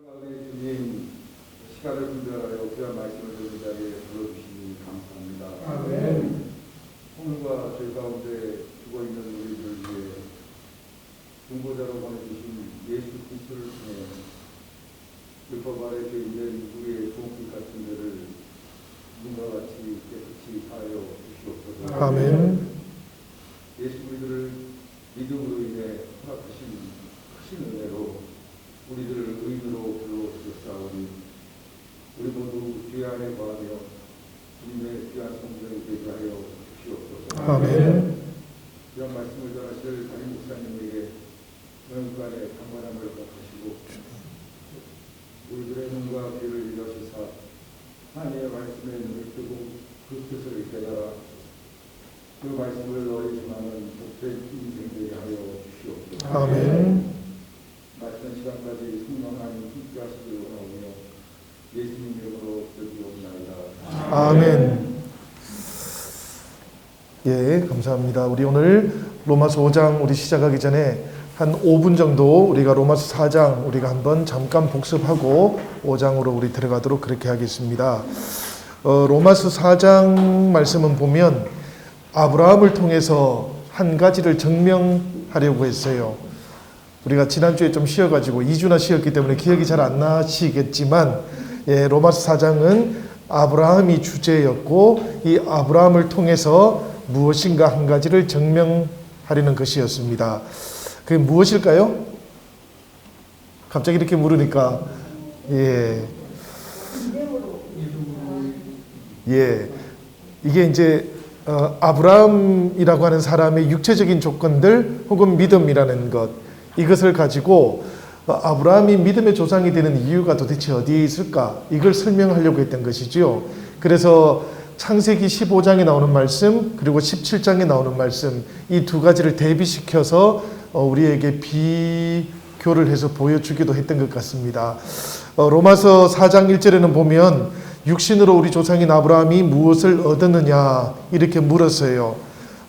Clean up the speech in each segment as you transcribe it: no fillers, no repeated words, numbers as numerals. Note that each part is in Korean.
가운데 주님 시간을 분별하여 귀한 말씀을 듣는 자리에 불러주시니 감사합니다. 아멘. 오늘과 저희 가운데 죽어있는 우리를 위해 중보자로 보내주신 예수 그리스도를 통해 율법 아래 죄인된 우리의 종길 같은 데를 눈과 같이 깨끗이 하여 주시옵소서. 아멘. 예수 그리스도를 믿음으로 인해 허락하신 크신 은혜로 우리들을 의인으로 불러주셨사오니 우리 모두 주의 안에 거하며 주님의 귀한 성전이 되게 하여 주시옵소서. 아멘. 이런 말씀을 전하실 담임 목사님에게 영육간의 강건함을 허락하시고 우리들의 눈과 귀를 열어주사 하나님의 말씀에 눈을 뜨고 그 뜻을 깨달아 그 말씀을 너희 중하는 복된 인생 되게 하여 주시옵소서. 아멘. 말씀 시간까지 성령 하나님 함께 하시길 원하오며 예수님 이름으로 기도드리옵나이다. 아멘. 예, 감사합니다. 우리 오늘 로마서 5장 우리 시작하기 전에 한 5분 정도 우리가 로마서 4장 우리가 한번 잠깐 복습하고 5장으로 우리 들어가도록 그렇게 하겠습니다. 로마서 4장 말씀은 보면 아브라함을 통해서 한 가지를 증명하려고 했어요. 우리가 지난주에 좀 쉬어가지고 2주나 쉬었기 때문에 기억이 잘 안 나시겠지만 예, 로마서 4장은 아브라함이 주제였고 이 아브라함을 통해서 무엇인가 한 가지를 증명하려는 것이었습니다. 그게 무엇일까요? 갑자기 이렇게 물으니까 예, 이게 이제 아브라함이라고 하는 사람의 육체적인 조건들 혹은 믿음이라는 것, 이것을 가지고 아브라함이 믿음의 조상이 되는 이유가 도대체 어디에 있을까? 이걸 설명하려고 했던 것이죠. 그래서 창세기 15장에 나오는 말씀 그리고 17장에 나오는 말씀, 이 두 가지를 대비시켜서 우리에게 비교를 해서 보여주기도 했던 것 같습니다. 로마서 4장 1절에는 보면 육신으로 우리 조상인 아브라함이 무엇을 얻었느냐 이렇게 물었어요.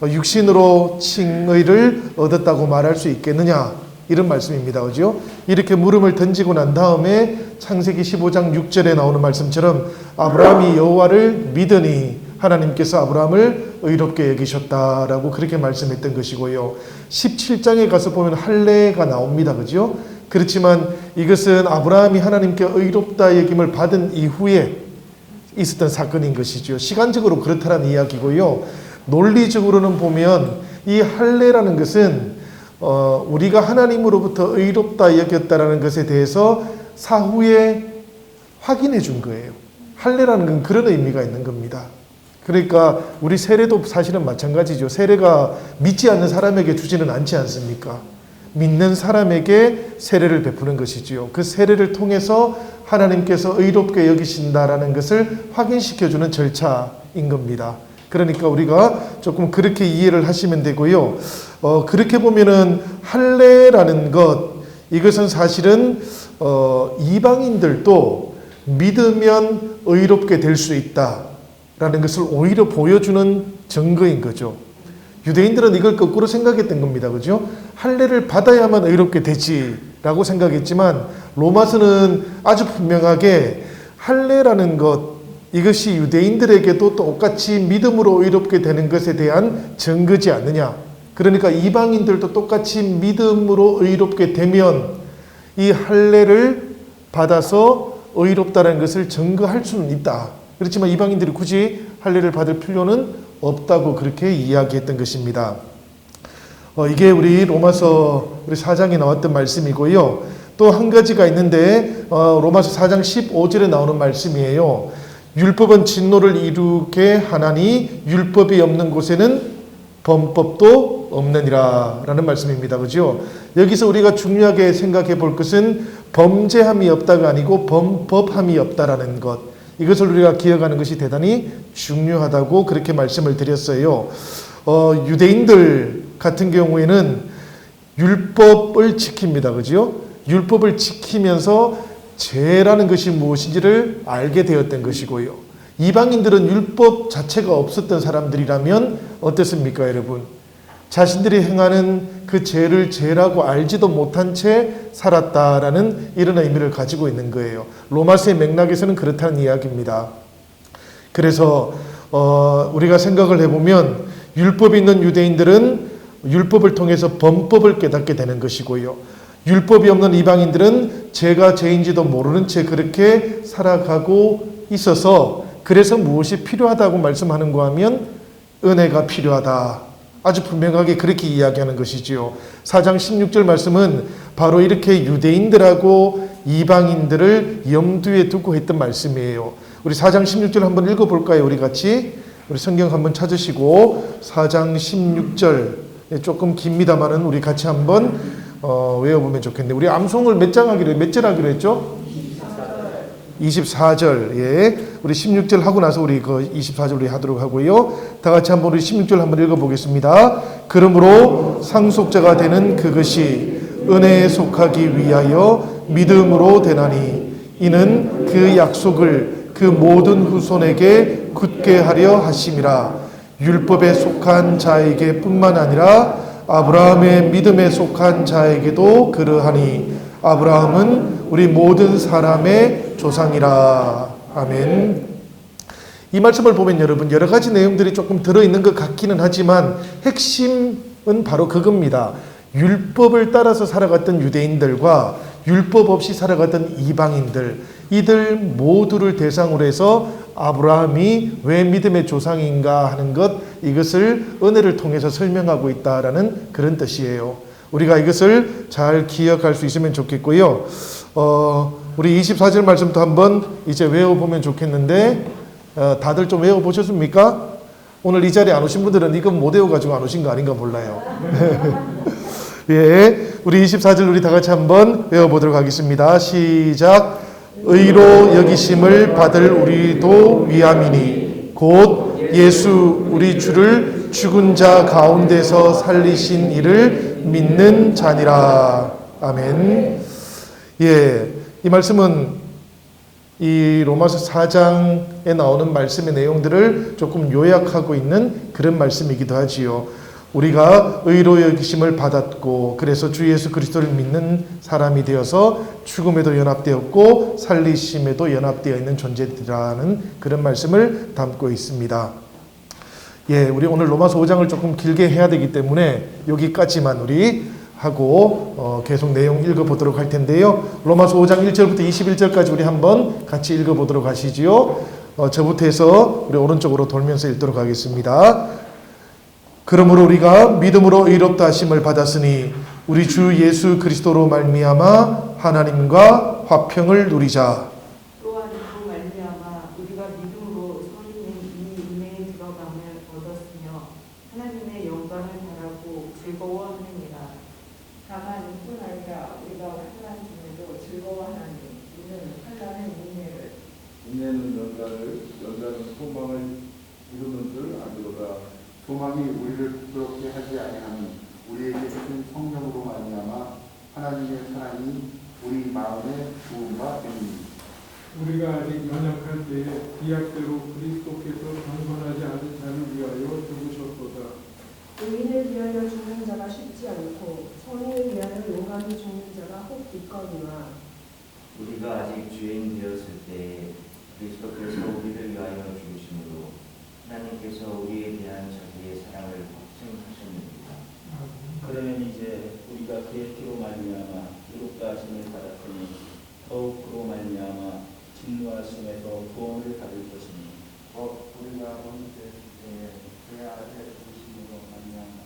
육신으로 칭의를 얻었다고 말할 수 있겠느냐 이런 말씀입니다. 그죠? 이렇게 물음을 던지고 난 다음에 창세기 15장 6절에 나오는 말씀처럼 아브라함이 여호와를 믿으니 하나님께서 아브라함을 의롭게 여기셨다라고 그렇게 말씀했던 것이고요. 17장에 가서 보면 할례가 나옵니다. 그죠? 그렇지만 이것은 아브라함이 하나님께 의롭다 여김을 받은 이후에 있었던 사건인 것이죠. 시간적으로 그렇다는 이야기고요. 논리적으로는 보면 이 할례라는 것은 우리가 하나님으로부터 의롭다 여겼다라는 것에 대해서 사후에 확인해 준 거예요. 할례라는 건 그런 의미가 있는 겁니다. 그러니까 우리 세례도 사실은 마찬가지죠. 세례가 믿지 않는 사람에게 주지는 않지 않습니까? 믿는 사람에게 세례를 베푸는 것이지요. 그 세례를 통해서 하나님께서 의롭게 여기신다라는 것을 확인시켜주는 절차인 겁니다. 그러니까 우리가 조금 그렇게 이해를 하시면 되고요. 그렇게 보면은 할례라는 것, 이것은 사실은 이방인들도 믿으면 의롭게 될 수 있다라는 것을 오히려 보여주는 증거인 거죠. 유대인들은 이걸 거꾸로 생각했던 겁니다. 그죠? 할례를 받아야만 의롭게 되지라고 생각했지만 로마서는 아주 분명하게 할례라는 것, 이것이 유대인들에게도 똑같이 믿음으로 의롭게 되는 것에 대한 증거지 않느냐. 그러니까 이방인들도 똑같이 믿음으로 의롭게 되면 이 할례를 받아서 의롭다는 것을 증거할 수는 있다. 그렇지만 이방인들이 굳이 할례를 받을 필요는 없다고 그렇게 이야기했던 것입니다. 이게 우리 로마서 우리 4장에 나왔던 말씀이고요. 또 한 가지가 있는데 로마서 4장 15절에 나오는 말씀이에요. 율법은 진노를 이루게 하나니 율법이 없는 곳에는 범법도 없느니라 라는 말씀입니다. 그죠? 여기서 우리가 중요하게 생각해 볼 것은 범죄함이 없다가 아니고 범법함이 없다라는 것, 이것을 우리가 기억하는 것이 대단히 중요하다고 그렇게 말씀을 드렸어요. 유대인들 같은 경우에는 율법을 지킵니다. 그죠? 율법을 지키면서 죄라는 것이 무엇인지를 알게 되었던 것이고요. 이방인들은 율법 자체가 없었던 사람들이라면 어떻습니까, 여러분? 자신들이 행하는 그 죄를 죄라고 알지도 못한 채 살았다라는 이런 의미를 가지고 있는 거예요. 로마서의 맥락에서는 그렇다는 이야기입니다. 그래서 우리가 생각을 해보면 율법이 있는 유대인들은 율법을 통해서 범법을 깨닫게 되는 것이고요. 율법이 없는 이방인들은 죄가 죄인지도 모르는 채 그렇게 살아가고 있어서 그래서 무엇이 필요하다고 말씀하는가 하면 은혜가 필요하다. 아주 분명하게 그렇게 이야기하는 것이지요. 4장 16절 말씀은 바로 이렇게 유대인들하고 이방인들을 염두에 두고 했던 말씀이에요. 우리 4장 16절 한번 읽어볼까요? 우리 같이 우리 성경 한번 찾으시고 4장 16절 조금 깁니다만은 우리 같이 한번 외워보면 좋겠네요. 우리 암송을 몇 절 하기로 했죠? 24절. 예. 우리 16절 하고 나서 우리 그 24절 우리 하도록 하고요. 다 같이 한번 우리 16절 한번 읽어보겠습니다. 그러므로 상속자가 되는 그것이 은혜에 속하기 위하여 믿음으로 되나니 이는 그 약속을 그 모든 후손에게 굳게 하려 하심이라. 율법에 속한 자에게 뿐만 아니라 아브라함의 믿음에 속한 자에게도 그러하니 아브라함은 우리 모든 사람의 조상이라. 아멘. 이 말씀을 보면 여러분 여러 가지 내용들이 조금 들어있는 것 같기는 하지만 핵심은 바로 그겁니다. 율법을 따라서 살아갔던 유대인들과 율법 없이 살아갔던 이방인들, 이들 모두를 대상으로 해서 아브라함이 왜 믿음의 조상인가 하는 것, 이것을 은혜를 통해서 설명하고 있다라는 그런 뜻이에요. 우리가 이것을 잘 기억할 수 있으면 좋겠고요. 우리 24절 말씀도 한번 이제 외워보면 좋겠는데, 다들 좀 외워보셨습니까? 오늘 이 자리에 안 오신 분들은 이거 못 외워가지고 안 오신 거 아닌가 몰라요. 예, 우리 24절 우리 다 같이 한번 외워보도록 하겠습니다. 시작. 의로 여기심을 받을 우리도 위함이니 곧 예수 우리 주를 죽은 자 가운데서 살리신 이를 믿는 자니라. 아멘. 예, 이 말씀은 이 로마서 4장에 나오는 말씀의 내용들을 조금 요약하고 있는 그런 말씀이기도 하지요. 우리가 의로 여기심을 받았고 그래서 주 예수 그리스도를 믿는 사람이 되어서 죽음에도 연합되었고 살리심에도 연합되어 있는 존재들이라는 그런 말씀을 담고 있습니다. 예, 우리 오늘 로마서 5장을 조금 길게 해야 되기 때문에 여기까지만 우리 하고 계속 내용 읽어보도록 할 텐데요. 로마서 5장 1절부터 21절까지 우리 한번 같이 읽어보도록 하시지요. 저부터 해서 우리 오른쪽으로 돌면서 읽도록 하겠습니다. 그러므로 우리가 믿음으로 의롭다 하심을 받았으니 우리 주 예수 그리스도로 말미암아 하나님과 화평을 누리자. 또한 그 말미암아 우리가 믿음으로 성령의 이 은혜에 들어감을 얻었으며 하나님의 영광을 바라고 즐거워하느니라. 다만 이뿐 아니라 우리가 환난 중에도 즐거워하나니 이는 환난의 인내는 연단은 소망을 이루는 줄 알리로다. 소망이 우리를 부끄럽게 하지 아니하니 우리에게 주신 성령으로 말미암아 하나님의 사랑이 우리 마음에 부음과 됩니다. 우리가 아직 연약할 때에 비약대로 그리스도께서 강건하지 않은 자를 위하여 죽으셨도다. 의인을 위하여 죽는 자가 쉽지 않고 선의를 위하여 용감히 죽는 자가 혹 있거니와 우리가 아직 죄인 되었을 때 그리스도께서 우리를 위하여 죽으심으로 하나님께서 우리에 대한 자기의 사랑을 확증하셨느니라. 그러면 이제 우리가 그의 피로 말미암아 의롭다 하심을 받았더니 더욱 그로 말미암아 진노하심에서 구원을 받을 것이니 우리가 어느새 그의 아들의 죽으심으로 말미암아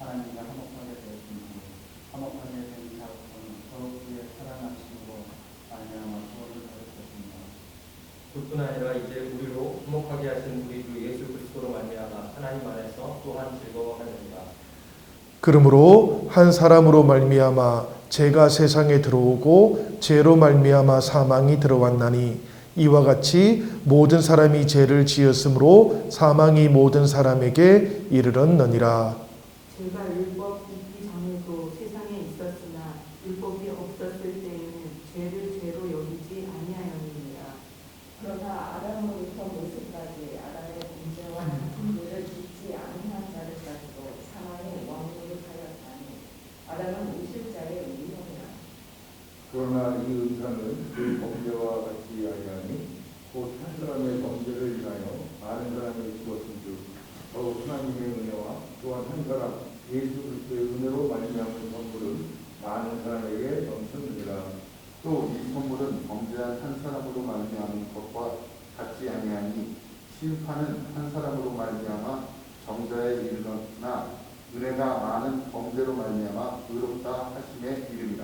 하나님과 화목하게 되었으니 화목하게 된 자로서는 더욱 그의 사랑하심으로 말미암아 구원을 받을 것입니다. 그뿐 아니라 이제 우리로 화목하게 하신 우리 주 예수 그리스도로 말미암아 하나님 안에서 또한 즐거워하느니라. 그러므로 한 사람으로 말미암아 죄가 세상에 들어오고 죄로 말미암아 사망이 들어왔나니 이와 같이 모든 사람이 죄를 지었으므로 사망이 모든 사람에게 이르렀느니라. 죄가 율법 있기 전에도 세상에 있었으나 율법이 없었을 때에는 죄를 죄로 여기지 아니하였느니라. 그러나 아담으로부터 모세까지 아담의 범죄와 같은 죄를 짓지 아니한 자들까지도 사망의 왕노릇 하였다니 말하는 오실 자의 의미니라. 그러나 이 은사는 그 범죄와 같이 아니하니 곧 한 사람의 범죄를 인하여 많은 사람이 죽었은즉 더욱 하나님의 은혜와 또한 한 사람 예수 그리스도의 은혜로 말미암은 선물은 많은 사람에게 넘쳤느니라. 또 이 선물은 범죄한 한 사람으로 말미암은 것과 같지 아니하니 심판은 한 사람으로 말미암아 정자에 이르렀으나 은혜가 많은 범죄로 말미암아 의롭다 하심에 이름이라.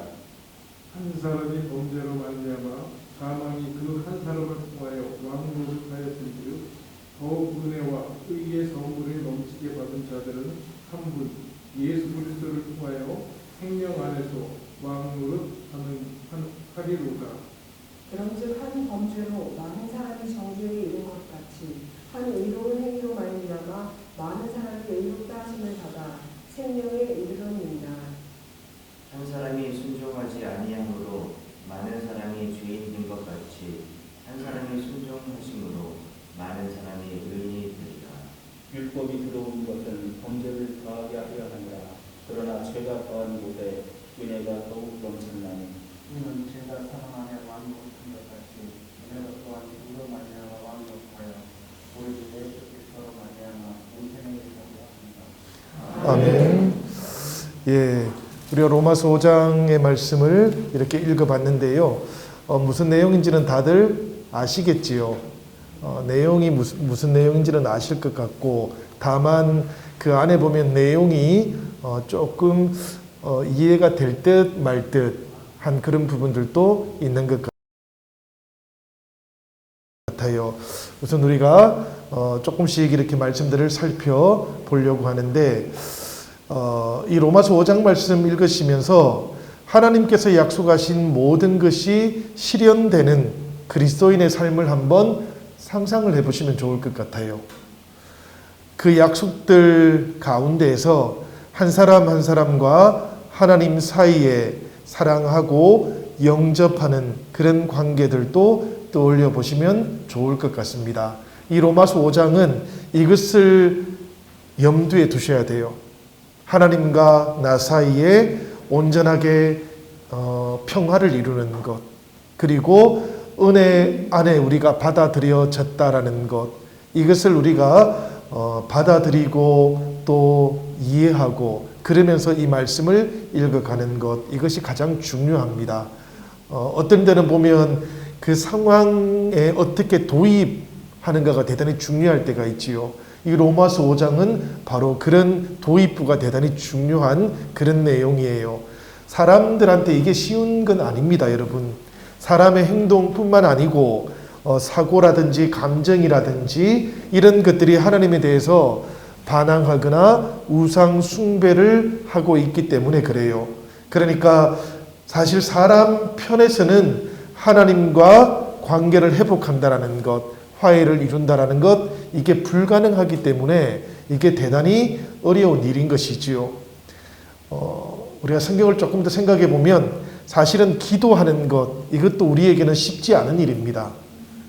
한 사람이 범죄로 말미암아 사망이 그 한 사람을 통하여 왕노릇 하였은즉 더욱 은혜와 의의 선물을 넘치게 받은 자들은 한 분 예수 그리스도를 통하여 생명 안에서 왕노릇 하리로다. 그런즉 한 범죄로 많은 사람이 정죄에 이른 것 같이 한 의로운 행위로 말미암아 많은 사람이 의롭다 하심을 받아 생명에 이르렀느니라. 한 사람이 순종하지 아니함으로 많은 사람이 죄인이 된 것 같이 한 사람이 순종하심으로 많은 사람이 의인이 되리라. 율법이 들어온 것은 범죄를 더하게 하려 하니라. 그러나 죄가 더한 곳에 은혜가 더욱 넘쳤나니 이는 죄가 사망 안에 왕노릇한 것 같이 은혜가 또한 우리로 말미암아 왕노릇하여 우리 주 예수 그리스도로 말미암아 온생에 이르게 하였습니다. 아멘. 예, 우리가 로마서 5장의 말씀을 이렇게 읽어봤는데요. 무슨 내용인지는 다들 아시겠지요. 내용이 무슨 내용인지는 아실 것 같고, 다만 그 안에 보면 내용이 조금 이해가 될 듯 말 듯 한 그런 부분들도 있는 것 같아요. 우선 우리가 조금씩 이렇게 말씀들을 살펴보려고 하는데, 이 로마서 5장 말씀 읽으시면서 하나님께서 약속하신 모든 것이 실현되는 그리스도인의 삶을 한번 상상을 해보시면 좋을 것 같아요. 그 약속들 가운데에서 한 사람 한 사람과 하나님 사이에 사랑하고 영접하는 그런 관계들도 떠올려 보시면 좋을 것 같습니다. 이 로마서 5장은 이것을 염두에 두셔야 돼요. 하나님과 나 사이에 온전하게 평화를 이루는 것, 그리고 은혜 안에 우리가 받아들여졌다라는 것, 이것을 우리가 받아들이고 또 이해하고 그러면서 이 말씀을 읽어가는 것, 이것이 가장 중요합니다. 어떤 때는 보면 그 상황에 어떻게 도입하는가가 대단히 중요할 때가 있지요. 이 로마서 5장은 바로 그런 도입부가 대단히 중요한 그런 내용이에요. 사람들한테 이게 쉬운 건 아닙니다, 여러분. 사람의 행동뿐만 아니고 사고라든지 감정이라든지 이런 것들이 하나님에 대해서 반항하거나 우상 숭배를 하고 있기 때문에 그래요. 그러니까 사실 사람 편에서는 하나님과 관계를 회복한다라는 것, 화해를 이룬다라는 것, 이게 불가능하기 때문에 이게 대단히 어려운 일인 것이지요. 우리가 성경을 조금 더 생각해 보면 사실은 기도하는 것, 이것도 우리에게는 쉽지 않은 일입니다.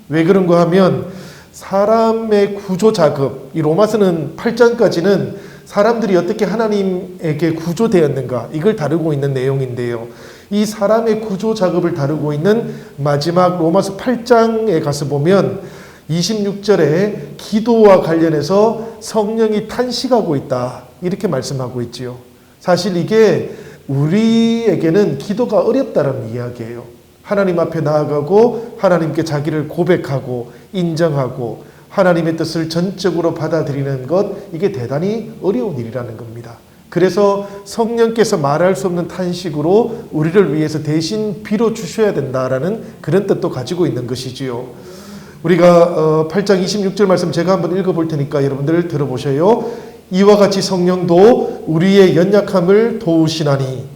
왜 그런가 하면 사람의 구조 작업, 이 로마서는 8장까지는 사람들이 어떻게 하나님에게 구조되었는가, 이걸 다루고 있는 내용인데요. 이 사람의 구조 작업을 다루고 있는 마지막 로마서 8장에 가서 보면 26절에 기도와 관련해서 성령이 탄식하고 있다, 이렇게 말씀하고 있지요. 사실 이게 우리에게는 기도가 어렵다는 이야기예요. 하나님 앞에 나아가고 하나님께 자기를 고백하고 인정하고 하나님의 뜻을 전적으로 받아들이는 것, 이게 대단히 어려운 일이라는 겁니다. 그래서 성령께서 말할 수 없는 탄식으로 우리를 위해서 대신 빌어 주셔야 된다라는 그런 뜻도 가지고 있는 것이지요. 우리가 8장 26절 말씀 제가 한번 읽어볼 테니까 여러분들 들어보셔요. 이와 같이 성령도 우리의 연약함을 도우시나니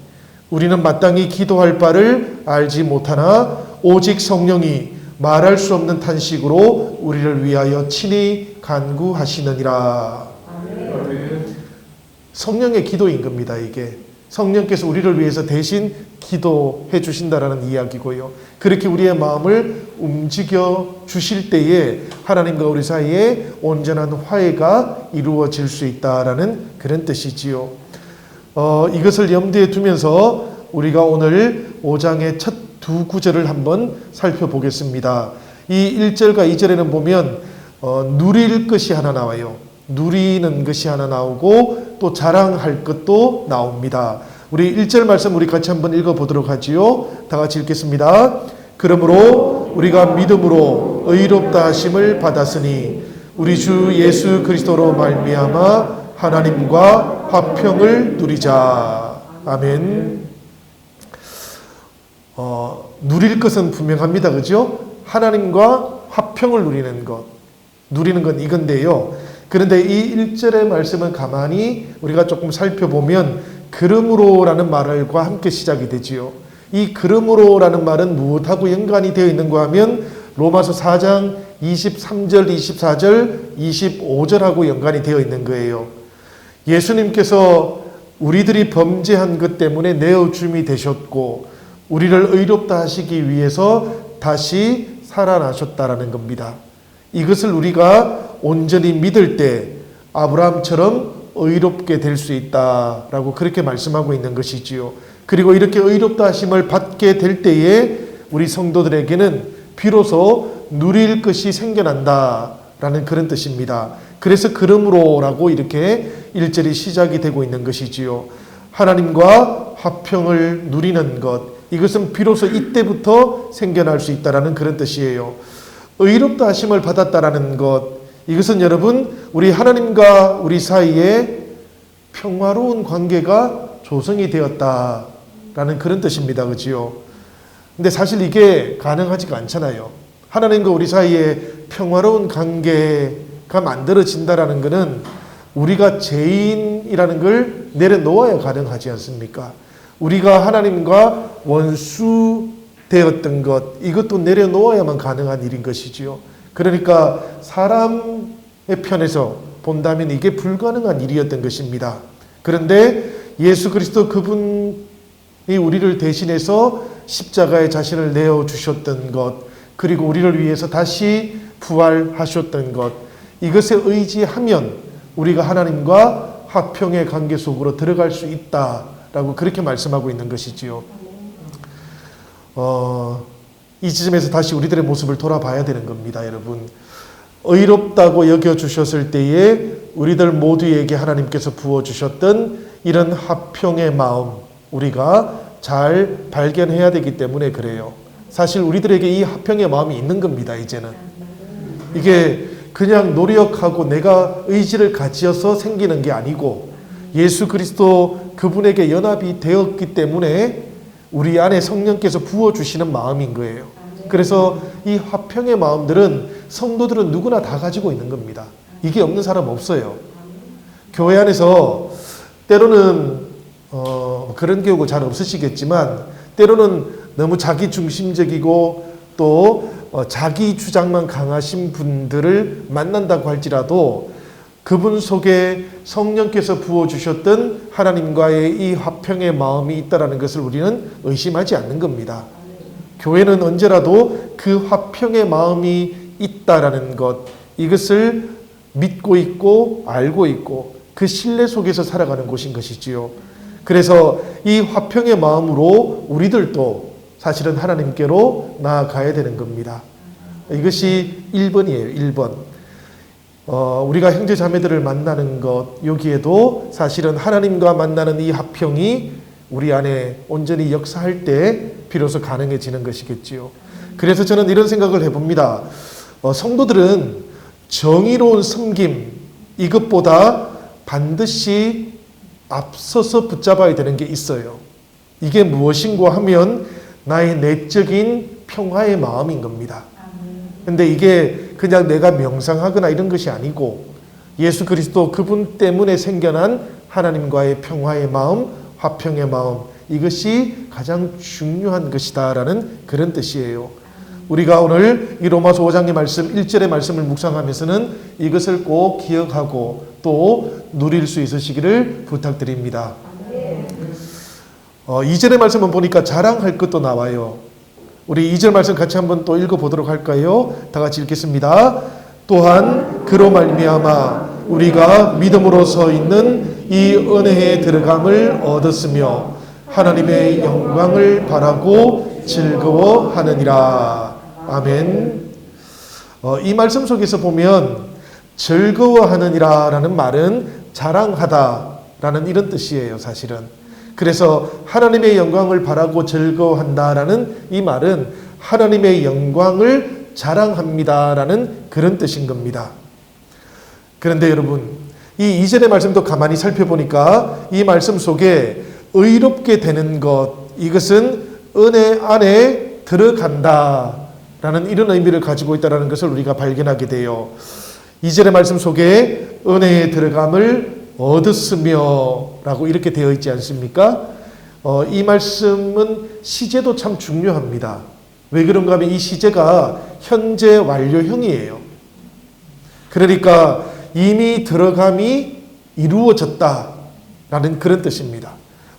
우리는 마땅히 기도할 바를 알지 못하나 오직 성령이 말할 수 없는 탄식으로 우리를 위하여 친히 간구하시느니라. 아멘. 성령의 기도인 겁니다. 이게 성령께서 우리를 위해서 대신 기도해 주신다라는 이야기고요. 그렇게 우리의 마음을 움직여 주실 때에 하나님과 우리 사이에 온전한 화해가 이루어질 수 있다라는 그런 뜻이지요. 이것을 염두에 두면서 우리가 오늘 5장의 첫 두 구절을 한번 살펴보겠습니다. 이 1절과 2절에는 보면 누릴 것이 하나 나와요. 누리는 것이 하나 나오고 또 자랑할 것도 나옵니다. 우리 1절 말씀 우리 같이 한번 읽어보도록 하지요. 다 같이 읽겠습니다. 그러므로 우리가 믿음으로 의롭다 하심을 받았으니 우리 주 예수 그리스도로 말미암아 하나님과 화평을 누리자. 아멘. 누릴 것은 분명합니다. 그죠? 하나님과 화평을 누리는 것. 누리는 건 이건데요. 그런데 이 1절의 말씀은 가만히 우리가 조금 살펴보면 그러므로라는 말과 함께 시작이 되지요. 이 그러므로라는 말은 무엇하고 연관이 되어 있는가 하면 로마서 4장 23절, 24절, 25절하고 연관이 되어 있는 거예요. 예수님께서 우리들이 범죄한 것 때문에 내어줌이 되셨고 우리를 의롭다 하시기 위해서 다시 살아나셨다라는 겁니다. 이것을 우리가 온전히 믿을 때 아브라함처럼 의롭게 될 수 있다라고 그렇게 말씀하고 있는 것이지요. 그리고 이렇게 의롭다 하심을 받게 될 때에 우리 성도들에게는 비로소 누릴 것이 생겨난다라는 그런 뜻입니다. 그래서 그러므로라고 이렇게 1절이 시작이 되고 있는 것이지요. 하나님과 화평을 누리는 것, 이것은 비로소 이때부터 생겨날 수 있다라는 그런 뜻이에요. 의롭다 하심을 받았다라는 것, 이것은 여러분 우리 하나님과 우리 사이에 평화로운 관계가 조성이 되었다라는 그런 뜻입니다. 그지요? 근데 사실 이게 가능하지가 않잖아요. 하나님과 우리 사이에 평화로운 관계가 만들어진다라는 것은 우리가 죄인이라는 걸 내려놓아야 가능하지 않습니까? 우리가 하나님과 원수 되었던 것, 이것도 내려놓아야만 가능한 일인 것이지요. 그러니까 사람의 편에서 본다면 이게 불가능한 일이었던 것입니다. 그런데 예수 그리스도 그분이 우리를 대신해서 십자가에 자신을 내어주셨던 것, 그리고 우리를 위해서 다시 부활하셨던 것, 이것에 의지하면 우리가 하나님과 화평의 관계 속으로 들어갈 수 있다라고 그렇게 말씀하고 있는 것이지요. 이 지점에서 다시 우리들의 모습을 돌아봐야 되는 겁니다, 여러분. 의롭다고 여겨주셨을 때에 우리들 모두에게 하나님께서 부어주셨던 이런 화평의 마음, 우리가 잘 발견해야 되기 때문에 그래요. 사실 우리들에게 이 화평의 마음이 있는 겁니다, 이제는. 이게 그냥 노력하고 내가 의지를 가지어서 생기는 게 아니고 예수 그리스도 그분에게 연합이 되었기 때문에 우리 안에 성령께서 부어주시는 마음인 거예요. 그래서 이 화평의 마음들은 성도들은 누구나 다 가지고 있는 겁니다. 이게 없는 사람 없어요. 교회 안에서 때로는 그런 경우가 잘 없으시겠지만 때로는 너무 자기 중심적이고 또 자기 주장만 강하신 분들을 만난다고 할지라도 그분 속에 성령께서 부어주셨던 하나님과의 이 화평의 마음이 있다는 것을 우리는 의심하지 않는 겁니다. 교회는 언제라도 그 화평의 마음이 있다라는 것, 이것을 믿고 있고 알고 있고 그 신뢰 속에서 살아가는 곳인 것이지요. 그래서 이 화평의 마음으로 우리들도 사실은 하나님께로 나아가야 되는 겁니다. 이것이 1번이에요. 1번. 우리가 형제 자매들을 만나는 것, 여기에도 사실은 하나님과 만나는 이 화평이 우리 안에 온전히 역사할 때 비로소 가능해지는 것이겠지요. 그래서 저는 이런 생각을 해봅니다. 성도들은 정의로운 섬김, 이것보다 반드시 앞서서 붙잡아야 되는 게 있어요. 이게 무엇인고 하면 나의 내적인 평화의 마음인 겁니다. 근데 이게 그냥 내가 명상하거나 이런 것이 아니고 예수 그리스도 그분 때문에 생겨난 하나님과의 평화의 마음, 화평의 마음, 이것이 가장 중요한 것이다라는 그런 뜻이에요. 우리가 오늘 이 로마서 5장의 말씀 1절의 말씀을 묵상하면서는 이것을 꼭 기억하고 또 누릴 수 있으시기를 부탁드립니다. 2절의 말씀을 보니까 자랑할 것도 나와요. 우리 2절 말씀 같이 한번 또 읽어보도록 할까요? 다 같이 읽겠습니다. 또한 그로 말미암아 우리가 믿음으로 서 있는 이 은혜에 들어감을 얻었으며 하나님의 영광을 바라고 즐거워하느니라. 아멘. 이 말씀 속에서 보면 즐거워하느니라 라는 말은 자랑하다 라는 이런 뜻이에요, 사실은. 그래서 하나님의 영광을 바라고 즐거워한다 라는 이 말은 하나님의 영광을 자랑합니다 라는 그런 뜻인 겁니다. 그런데 여러분, 이 이전의 말씀도 가만히 살펴보니까 이 말씀 속에 의롭게 되는 것, 이것은 은혜 안에 들어간다 라는 이런 의미를 가지고 있다는 것을 우리가 발견하게 돼요. 2절의 말씀 속에 은혜에 들어감을 얻었으며 라고 이렇게 되어 있지 않습니까? 이 말씀은 시제도 참 중요합니다. 왜 그런가 하면 이 시제가 현재 완료형이에요. 그러니까 이미 들어감이 이루어졌다라는 그런 뜻입니다.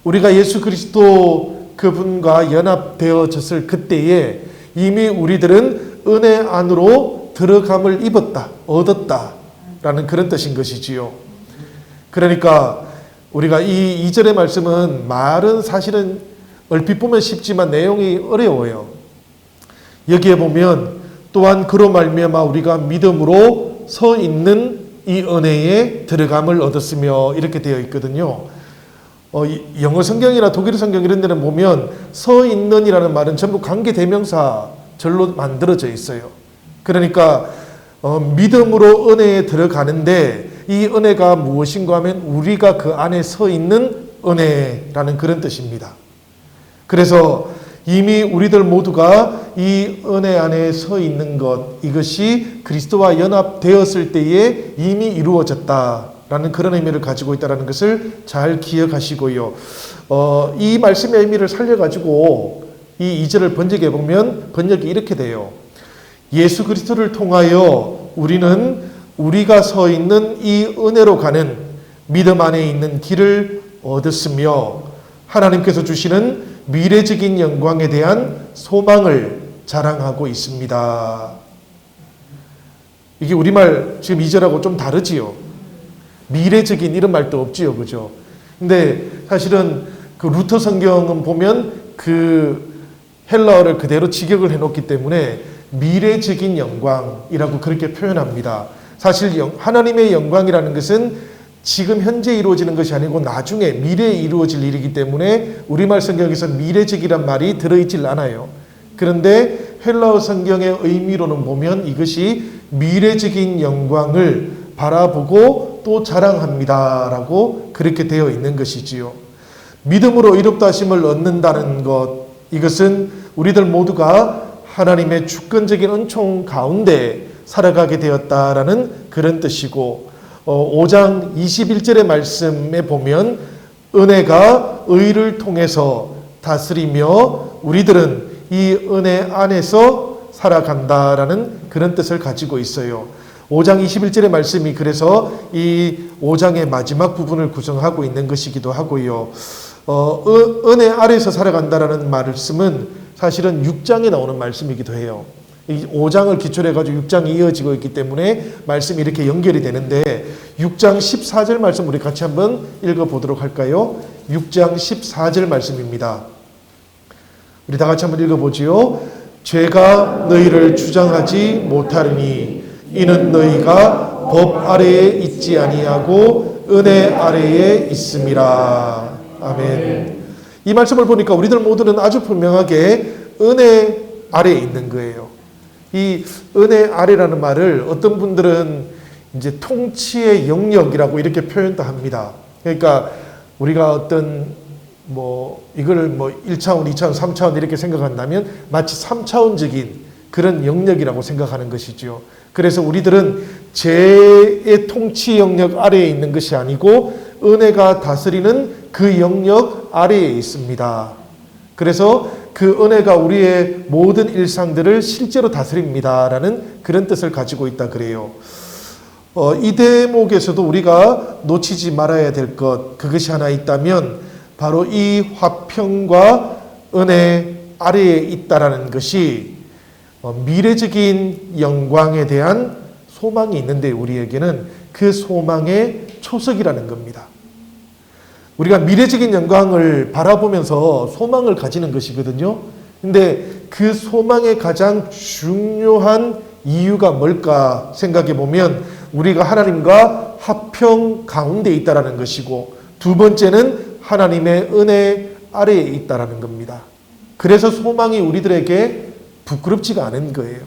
우리가 예수 그리스도 그분과 연합되어졌을 그때에 이미 우리들은 은혜 안으로 들어감을 입었다, 얻었다라는 그런 뜻인 것이지요. 그러니까 우리가 이 2절의 말씀은 말은 사실은 얼핏 보면 쉽지만 내용이 어려워요. 여기에 보면 또한 그로 말미암아 우리가 믿음으로 서 있는 이 은혜에 들어감을 얻었으며 이렇게 되어 있거든요. 영어 성경이나 독일 성경 이런 데는 보면 서 있는이라는 말은 전부 관계대명사절로 만들어져 있어요. 그러니까 믿음으로 은혜에 들어가는데 이 은혜가 무엇인가 하면 우리가 그 안에 서 있는 은혜라는 그런 뜻입니다. 그래서 이미 우리들 모두가 이 은혜 안에 서 있는 것, 이것이 그리스도와 연합되었을 때에 이미 이루어졌다라는 그런 의미를 가지고 있다는 것을 잘 기억하시고요. 이 말씀의 의미를 살려가지고 이 2절을 번역해 보면 번역이 이렇게 돼요. 예수 그리스도를 통하여 우리는 우리가 서 있는 이 은혜로 가는 믿음 안에 있는 길을 얻었으며 하나님께서 주시는 미래적인 영광에 대한 소망을 자랑하고 있습니다. 이게 우리말 지금 2절하고 좀 다르지요. 미래적인 이런 말도 없지요. 그죠? 근데 사실은 그 루터 성경은 보면 그 헬라어를 그대로 직역을 해놓기 때문에 미래적인 영광이라고 그렇게 표현합니다. 사실 하나님의 영광이라는 것은 지금 현재 이루어지는 것이 아니고 나중에 미래에 이루어질 일이기 때문에 우리말 성경에서 미래적이란 말이 들어있질 않아요. 그런데 헬라어 성경의 의미로는 보면 이것이 미래적인 영광을 바라보고 또 자랑합니다라고 그렇게 되어 있는 것이지요. 믿음으로 의롭다 하심을 얻는다는 것, 이것은 우리들 모두가 하나님의 주권적인 은총 가운데 살아가게 되었다라는 그런 뜻이고, 5장 21절의 말씀에 보면 은혜가 의를 통해서 다스리며 우리들은 이 은혜 안에서 살아간다라는 그런 뜻을 가지고 있어요. 5장 21절의 말씀이 그래서 이 5장의 마지막 부분을 구성하고 있는 것이기도 하고요. 은혜 아래에서 살아간다라는 말씀은 사실은 6장에 나오는 말씀이기도 해요. 이 5장을 기초로 해가지고 6장이 이어지고 있기 때문에 말씀이 이렇게 연결이 되는데 6장 14절 말씀 우리 같이 한번 읽어보도록 할까요? 6장 14절 말씀입니다. 우리 다 같이 한번 읽어보지요. 죄가 너희를 주장하지 못하리니 이는 너희가 법 아래에 있지 아니하고 은혜 아래에 있음이라. 아멘. 이 말씀을 보니까 우리들 모두는 아주 분명하게 은혜 아래에 있는 거예요. 이 은혜 아래라는 말을 어떤 분들은 이제 통치의 영역이라고 이렇게 표현도 합니다. 그러니까 우리가 어떤 이걸 1차원, 2차원, 3차원 이렇게 생각한다면 마치 3차원적인 그런 영역이라고 생각하는 것이죠. 그래서 우리들은 죄의 통치 영역 아래에 있는 것이 아니고 은혜가 다스리는 그 영역 아래에 있습니다. 그래서 그 은혜가 우리의 모든 일상들을 실제로 다스립니다라는 그런 뜻을 가지고 있다 그래요. 이 대목에서도 우리가 놓치지 말아야 될 것, 그것이 하나 있다면 바로 이 화평과 은혜 아래에 있다라는 것이 미래적인 영광에 대한 소망이 있는데 우리에게는 그 소망의 초석이라는 겁니다. 우리가 미래적인 영광을 바라보면서 소망을 가지는 것이거든요. 근데 그 소망의 가장 중요한 이유가 뭘까 생각해 보면 우리가 하나님과 화평 가운데 있다라는 것이고, 두 번째는 하나님의 은혜 아래에 있다라는 겁니다. 그래서 소망이 우리들에게 부끄럽지가 않은 거예요.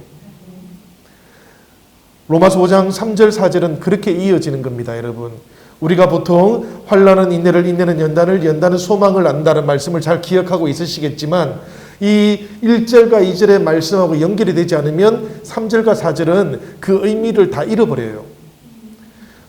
로마서 5장 3절 4절은 그렇게 이어지는 겁니다, 여러분. 우리가 보통 환난은 인내를, 인내는 연단을, 연단은 소망을 낳는다는 말씀을 잘 기억하고 있으시겠지만 이 1절과 2절의 말씀하고 연결이 되지 않으면 3절과 4절은 그 의미를 다 잃어버려요.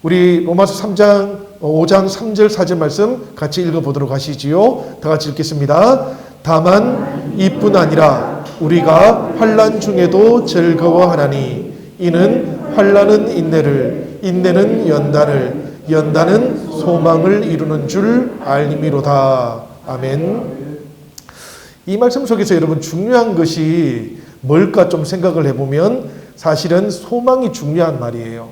우리 로마서 5장 3절 4절 말씀 같이 읽어보도록 하시지요. 다 같이 읽겠습니다. 다만 이뿐 아니라 우리가 환난 중에도 즐거워하나니 이는 환난은 인내를, 인내는 연단을, 연단은 소망을 이루는 줄 알미로다. 아멘. 이 말씀 속에서 여러분 중요한 것이 뭘까 좀 생각을 해보면 사실은 소망이 중요한 말이에요.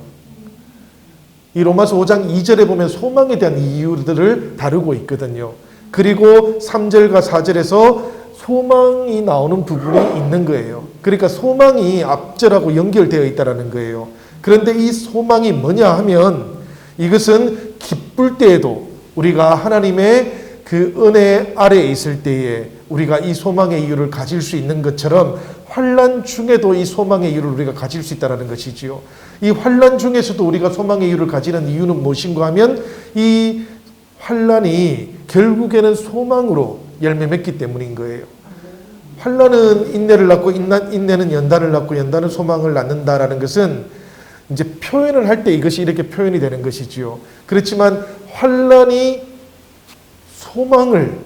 이 로마서 5장 2절에 보면 소망에 대한 이유들을 다루고 있거든요. 그리고 3절과 4절에서 소망이 나오는 부분이 있는 거예요. 그러니까 소망이 앞절하고 연결되어 있다는 거예요. 그런데 이 소망이 뭐냐 하면 이것은 기쁠 때에도 우리가 하나님의 그 은혜 아래에 있을 때에 우리가 이 소망의 이유를 가질 수 있는 것처럼 환난 중에도 이 소망의 이유를 우리가 가질 수 있다는 것이지요. 이 환난 중에서도 우리가 소망의 이유를 가지는 이유는 무엇인가 하면 이 환난이 결국에는 소망으로 열매 맺기 때문인 거예요. 환난은 인내를 낳고 인내는 연단을 낳고 연단은 소망을 낳는다라는 것은 이제 표현을 할 때 이것이 이렇게 표현이 되는 것이지요. 그렇지만 환난이 소망을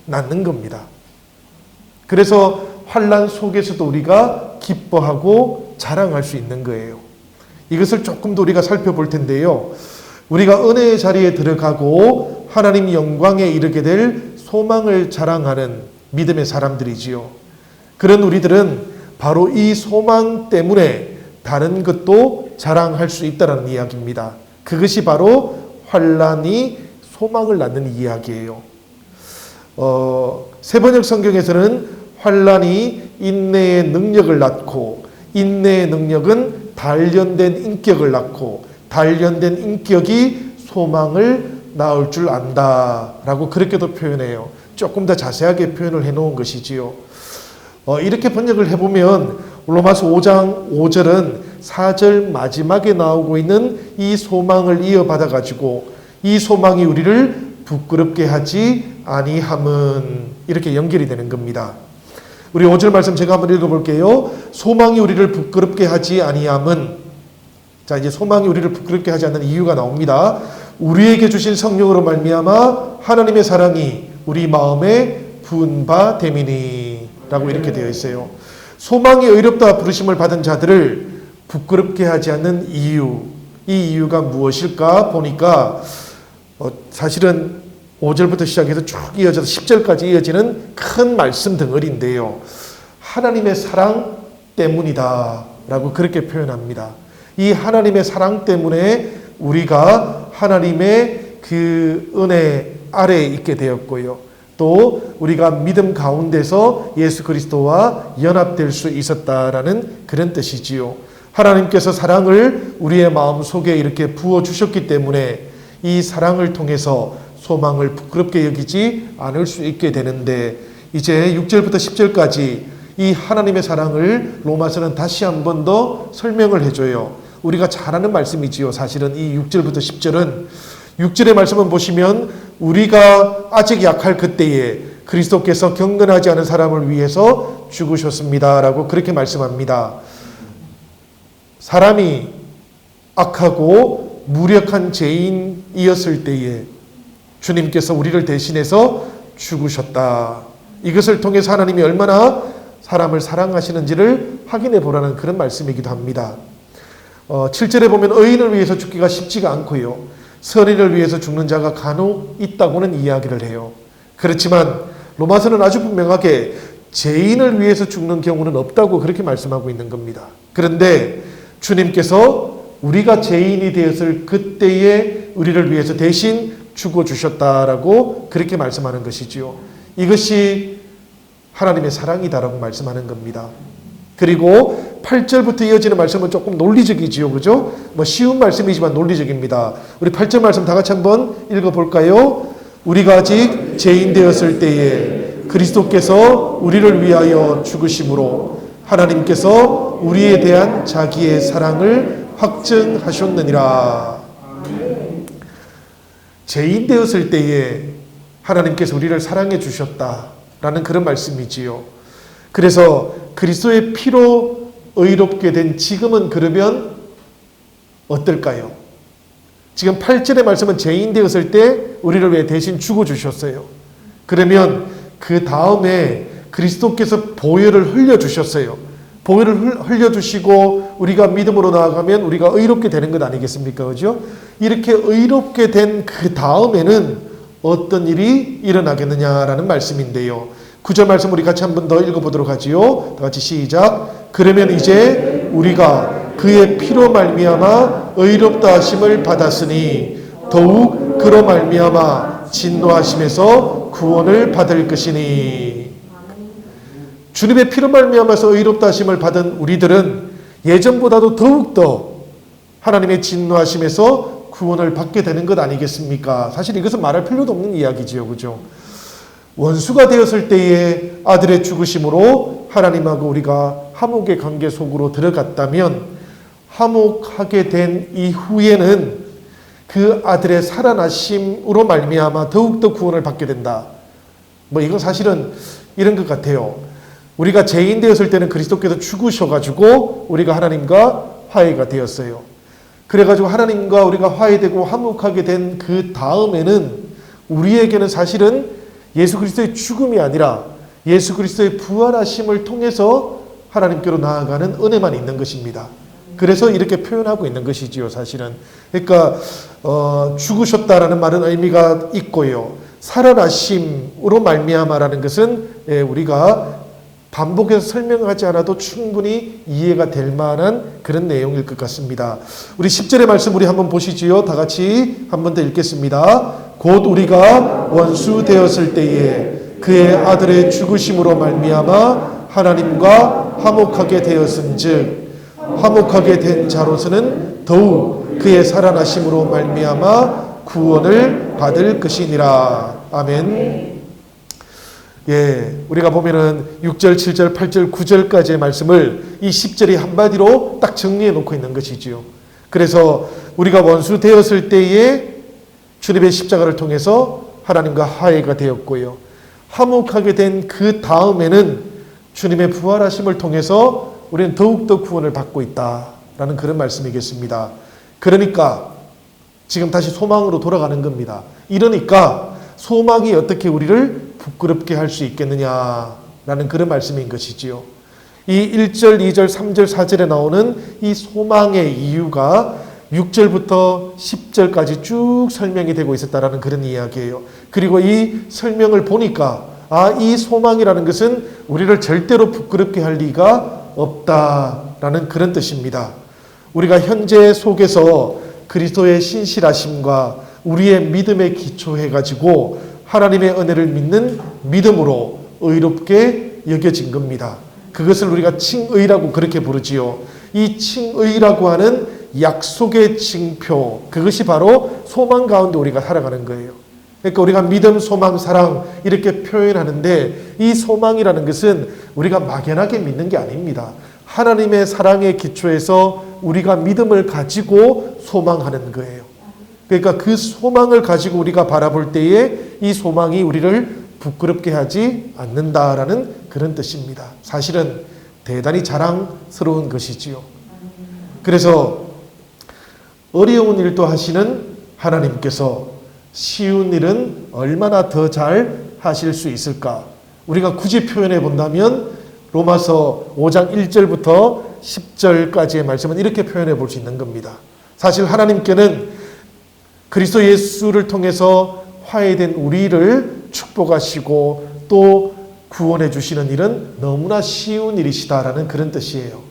낳는 겁니다. 그래서 환난 속에서도 우리가 기뻐하고 자랑할 수 있는 거예요. 이것을 조금 더 우리가 살펴볼 텐데요. 우리가 은혜의 자리에 들어가고 하나님 영광에 이르게 될 소망을 자랑하는 믿음의 사람들이지요. 그런 우리들은 바로 이 소망 때문에 다른 것도 자랑할 수 있다는 이야기입니다. 그것이 바로 환난이 소망을 낳는 이야기예요. 세번역 성경에서는 환난이 인내의 능력을 낳고 인내의 능력은 단련된 인격을 낳고 단련된 인격이 소망을 낳을 줄 안다라고 그렇게도 표현해요. 조금 더 자세하게 표현을 해놓은 것이지요. 이렇게 번역을 해보면 로마서 5장 5절은 4절 마지막에 나오고 있는 이 소망을 이어받아 가지고 이 소망이 우리를 부끄럽게 하지 아니함은 이렇게 연결이 되는 겁니다. 우리 5절 말씀 제가 한번 읽어볼게요. 소망이 우리를 부끄럽게 하지 아니함은, 자 이제 소망이 우리를 부끄럽게 하지 않는 이유가 나옵니다. 우리에게 주신 성령으로 말미암아 하나님의 사랑이 우리 마음에 부은 바 됨이니 라고 이렇게 되어 있어요. 소망이 의롭다 부르심을 받은 자들을 부끄럽게 하지 않는 이유, 이 이유가 무엇일까 보니까 사실은 5절부터 시작해서 쭉 이어져서 10절까지 이어지는 큰 말씀 덩어리인데요. 하나님의 사랑 때문이다 라고 그렇게 표현합니다. 이 하나님의 사랑 때문에 우리가 하나님의 그 은혜 아래에 있게 되었고요. 또 우리가 믿음 가운데서 예수 그리스도와 연합될 수 있었다라는 그런 뜻이지요. 하나님께서 사랑을 우리의 마음속에 이렇게 부어주셨기 때문에 이 사랑을 통해서 소망을 부끄럽게 여기지 않을 수 있게 되는데, 이제 6절부터 10절까지 이 하나님의 사랑을 로마서는 다시 한 번 더 설명을 해줘요. 우리가 잘 아는 말씀이지요. 사실은 이 6절부터 10절은 6절의 말씀은 보시면 우리가 아직 약할 그때에 그리스도께서 경건하지 않은 사람을 위해서 죽으셨습니다 라고 그렇게 말씀합니다. 사람이 악하고 무력한 죄인이었을 때에 주님께서 우리를 대신해서 죽으셨다. 이것을 통해서 하나님이 얼마나 사람을 사랑하시는지를 확인해 보라는 그런 말씀이기도 합니다. 7절에 보면 의인을 위해서 죽기가 쉽지가 않고요. 선인을 위해서 죽는 자가 간혹 있다고는 이야기를 해요. 그렇지만 로마서는 아주 분명하게 죄인을 위해서 죽는 경우는 없다고 그렇게 말씀하고 있는 겁니다. 그런데 주님께서 우리가 죄인이 되었을 그때에 우리를 위해서 대신 죽어주셨다라고 그렇게 말씀하는 것이지요. 이것이 하나님의 사랑이다라고 말씀하는 겁니다. 그리고 8절부터 이어지는 말씀은 조금 논리적이지요. 그죠? 쉬운 말씀이지만 논리적입니다. 우리 8절 말씀 다 같이 한번 읽어볼까요? 우리가 아직 죄인 되었을 때에 그리스도께서 우리를 위하여 죽으심으로 하나님께서 우리에 대한 자기의 사랑을 확증하셨느니라. 죄인 되었을 때에 하나님께서 우리를 사랑해 주셨다라는 그런 말씀이지요. 그래서 그리스도의 피로 의롭게 된 지금은 그러면 어떨까요? 지금 8절의 말씀은 죄인 되었을 때 우리를 왜 대신 죽어주셨어요. 그러면 그 다음에 그리스도께서 보혈을 흘려주셨어요. 보혈을 흘려주시고 우리가 믿음으로 나아가면 우리가 의롭게 되는 것 아니겠습니까? 그죠? 이렇게 의롭게 된 그 다음에는 어떤 일이 일어나겠느냐라는 말씀인데요. 9절 말씀 우리 같이 한 번 더 읽어보도록 하지요. 다 같이 시작. 그러면 이제 우리가 그의 피로 말미암아 의롭다 하심을 받았으니 더욱 그로 말미암아 진노하심에서 구원을 받을 것이니. 주님의 피로 말미암아서 의롭다 하심을 받은 우리들은 예전보다도 더욱더 하나님의 진노하심에서 구원을 받게 되는 것 아니겠습니까? 사실 이것은 말할 필요도 없는 이야기지요. 그죠? 원수가 되었을 때에 아들의 죽으심으로 하나님하고 우리가 화목의 관계 속으로 들어갔다면 화목하게 된 이후에는 그 아들의 살아나심으로 말미암아 더욱더 구원을 받게 된다. 이건 사실은 이런 것 같아요. 우리가 죄인 되었을 때는 그리스도께서 죽으셔가지고 우리가 하나님과 화해가 되었어요. 그래가지고 하나님과 우리가 화해되고 화목하게 된 그 다음에는 우리에게는 사실은 예수 그리스도의 죽음이 아니라 예수 그리스도의 부활하심을 통해서 하나님께로 나아가는 은혜만 있는 것입니다. 그래서 이렇게 표현하고 있는 것이지요, 사실은. 그러니까 죽으셨다라는 말은 의미가 있고요. 살아나심으로 말미암아라는 것은 우리가 반복해서 설명하지 않아도 충분히 이해가 될 만한 그런 내용일 것 같습니다. 우리 10절의 말씀 우리 한번 보시지요. 다 같이 한 번 더 읽겠습니다. 곧 우리가 원수 되었을 때에 그의 아들의 죽으심으로 말미암아 하나님과 화목하게 되었은즉 화목하게 된 자로서는 더욱 그의 살아나심으로 말미암아 구원을 받을 것이니라. 아멘. 우리가 보면은 6절, 7절, 8절, 9절까지의 말씀을 이 10절이 한마디로 딱 정리해 놓고 있는 것이지요. 그래서 우리가 원수 되었을 때에 주님의 십자가를 통해서 하나님과 화해가 되었고요. 화목하게 된 그 다음에는 주님의 부활하심을 통해서 우리는 더욱더 구원을 받고 있다라는 그런 말씀이겠습니다. 그러니까 지금 다시 소망으로 돌아가는 겁니다. 이러니까 소망이 어떻게 우리를 부끄럽게 할 수 있겠느냐라는 그런 말씀인 것이지요. 이 1절, 2절, 3절, 4절에 나오는 이 소망의 이유가 6절부터 10절까지 쭉 설명이 되고 있었다라는 그런 이야기예요. 그리고 이 설명을 보니까 이 소망이라는 것은 우리를 절대로 부끄럽게 할 리가 없다라는 그런 뜻입니다. 우리가 현재 속에서 그리스도의 신실하심과 우리의 믿음에 기초해가지고 하나님의 은혜를 믿는 믿음으로 의롭게 여겨진 겁니다. 그것을 우리가 칭의라고 그렇게 부르지요. 이 칭의라고 하는 약속의 징표, 그것이 바로 소망 가운데 우리가 살아가는 거예요. 그러니까 우리가 믿음, 소망, 사랑 이렇게 표현하는데 이 소망이라는 것은 우리가 막연하게 믿는 게 아닙니다. 하나님의 사랑의 기초에서 우리가 믿음을 가지고 소망하는 거예요. 그러니까 그 소망을 가지고 우리가 바라볼 때에 이 소망이 우리를 부끄럽게 하지 않는다라는 그런 뜻입니다. 사실은 대단히 자랑스러운 것이지요. 그래서 어려운 일도 하시는 하나님께서 쉬운 일은 얼마나 더 잘 하실 수 있을까? 우리가 굳이 표현해 본다면 로마서 5장 1절부터 10절까지의 말씀은 이렇게 표현해 볼 수 있는 겁니다. 사실 하나님께는 그리스도 예수를 통해서 화해된 우리를 축복하시고 또 구원해 주시는 일은 너무나 쉬운 일이시다라는 그런 뜻이에요.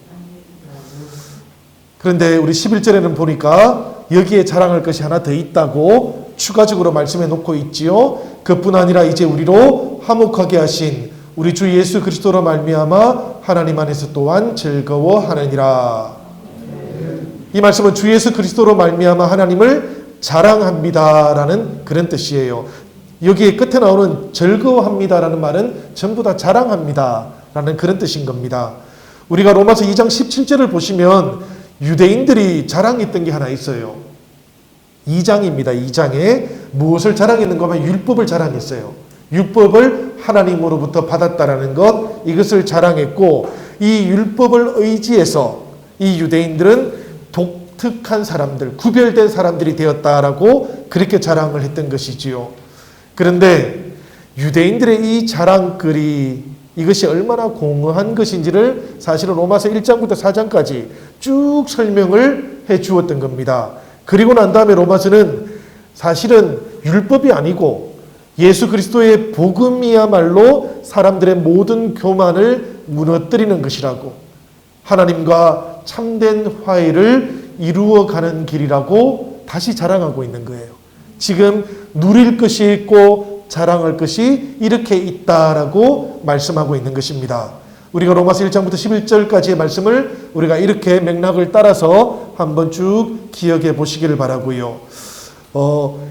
그런데 우리 11절에는 보니까 여기에 자랑할 것이 하나 더 있다고 추가적으로 말씀해 놓고 있지요. 그뿐 아니라 이제 우리로 화목하게 하신 우리 주 예수 그리스도로 말미암아 하나님 안에서 또한 즐거워하느니라. 이 말씀은 주 예수 그리스도로 말미암아 하나님을 자랑합니다라는 그런 뜻이에요. 여기에 끝에 나오는 즐거워합니다라는 말은 전부 다 자랑합니다라는 그런 뜻인 겁니다. 우리가 로마서 2장 17절을 보시면 유대인들이 자랑했던 게 하나 있어요. 2장입니다. 2장에 무엇을 자랑했는가 하면 율법을 자랑했어요. 율법을 하나님으로부터 받았다라는 것, 이것을 자랑했고, 이 율법을 의지해서 이 유대인들은 독특한 사람들, 구별된 사람들이 되었다라고 그렇게 자랑을 했던 것이지요. 그런데 유대인들의 이 자랑거리, 이것이 얼마나 공허한 것인지를 사실은 로마서 1장부터 4장까지 쭉 설명을 해 주었던 겁니다. 그리고 난 다음에 로마서는 사실은 율법이 아니고 예수 그리스도의 복음이야말로 사람들의 모든 교만을 무너뜨리는 것이라고, 하나님과 참된 화해를 이루어가는 길이라고 다시 자랑하고 있는 거예요. 지금 누릴 것이 있고 자랑할 것이 이렇게 있다라고 말씀하고 있는 것입니다. 우리가 로마서 1장부터 11절까지의 말씀을 우리가 이렇게 맥락을 따라서 한번 쭉 기억해 보시기를 바라고요.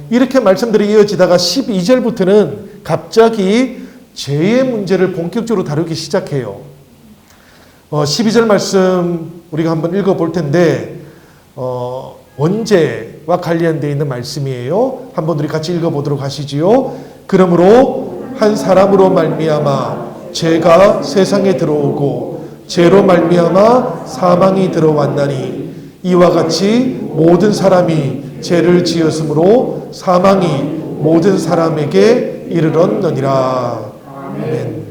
이렇게 말씀들이 이어지다가 12절부터는 갑자기 죄의 문제를 본격적으로 다루기 시작해요. 12절 말씀 우리가 한번 읽어볼 텐데 원죄와 관련되어 있는 말씀이에요. 한번 우리 같이 읽어보도록 하시지요. 그러므로 한 사람으로 말미암아 죄가 세상에 들어오고 죄로 말미암아 사망이 들어왔나니 이와 같이 모든 사람이 죄를 지었으므로 사망이 모든 사람에게 이르렀느니라. 아멘.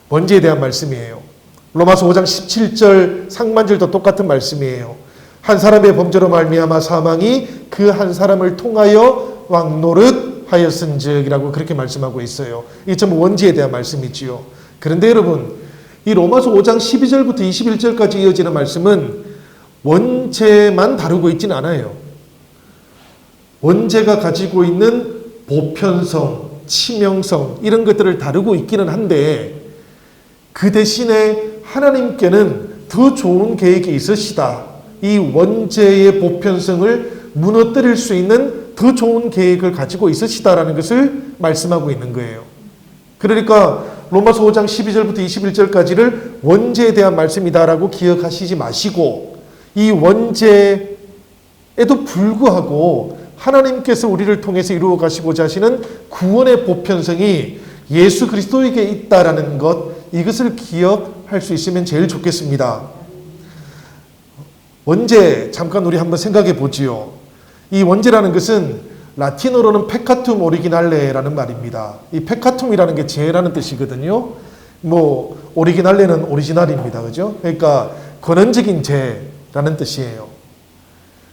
원죄에 대한 말씀이에요. 로마서 5장 17절 상반절도 똑같은 말씀이에요. 한 사람의 범죄로 말미암아 사망이 그 한 사람을 통하여 왕노릇 하였은즉이라고 그렇게 말씀하고 있어요. 이게 전부 원죄에 대한 말씀이지요. 그런데 여러분, 이 로마서 5장 12절부터 21절까지 이어지는 말씀은 원죄만 다루고 있지는 않아요. 원죄가 가지고 있는 보편성, 치명성 이런 것들을 다루고 있기는 한데, 그 대신에 하나님께는 더 좋은 계획이 있으시다. 이 원죄의 보편성을 무너뜨릴 수 있는 더 좋은 계획을 가지고 있으시다라는 것을 말씀하고 있는 거예요. 그러니까 로마서 5장 12절부터 21절까지를 원죄에 대한 말씀이다라고 기억하시지 마시고, 이 원죄에도 불구하고 하나님께서 우리를 통해서 이루어 가시고자 하시는 구원의 보편성이 예수 그리스도에게 있다라는 것, 이것을 기억할 수 있으면 제일 좋겠습니다. 원죄 잠깐 우리 한번 생각해 보지요. 이 원죄라는 것은 라틴어로는 페카툼 오리기날레라는 말입니다. 이 페카툼이라는 게 죄라는 뜻이거든요. 오리기날레는 오리지널입니다. 그죠? 그러니까 근원적인 죄라는 뜻이에요.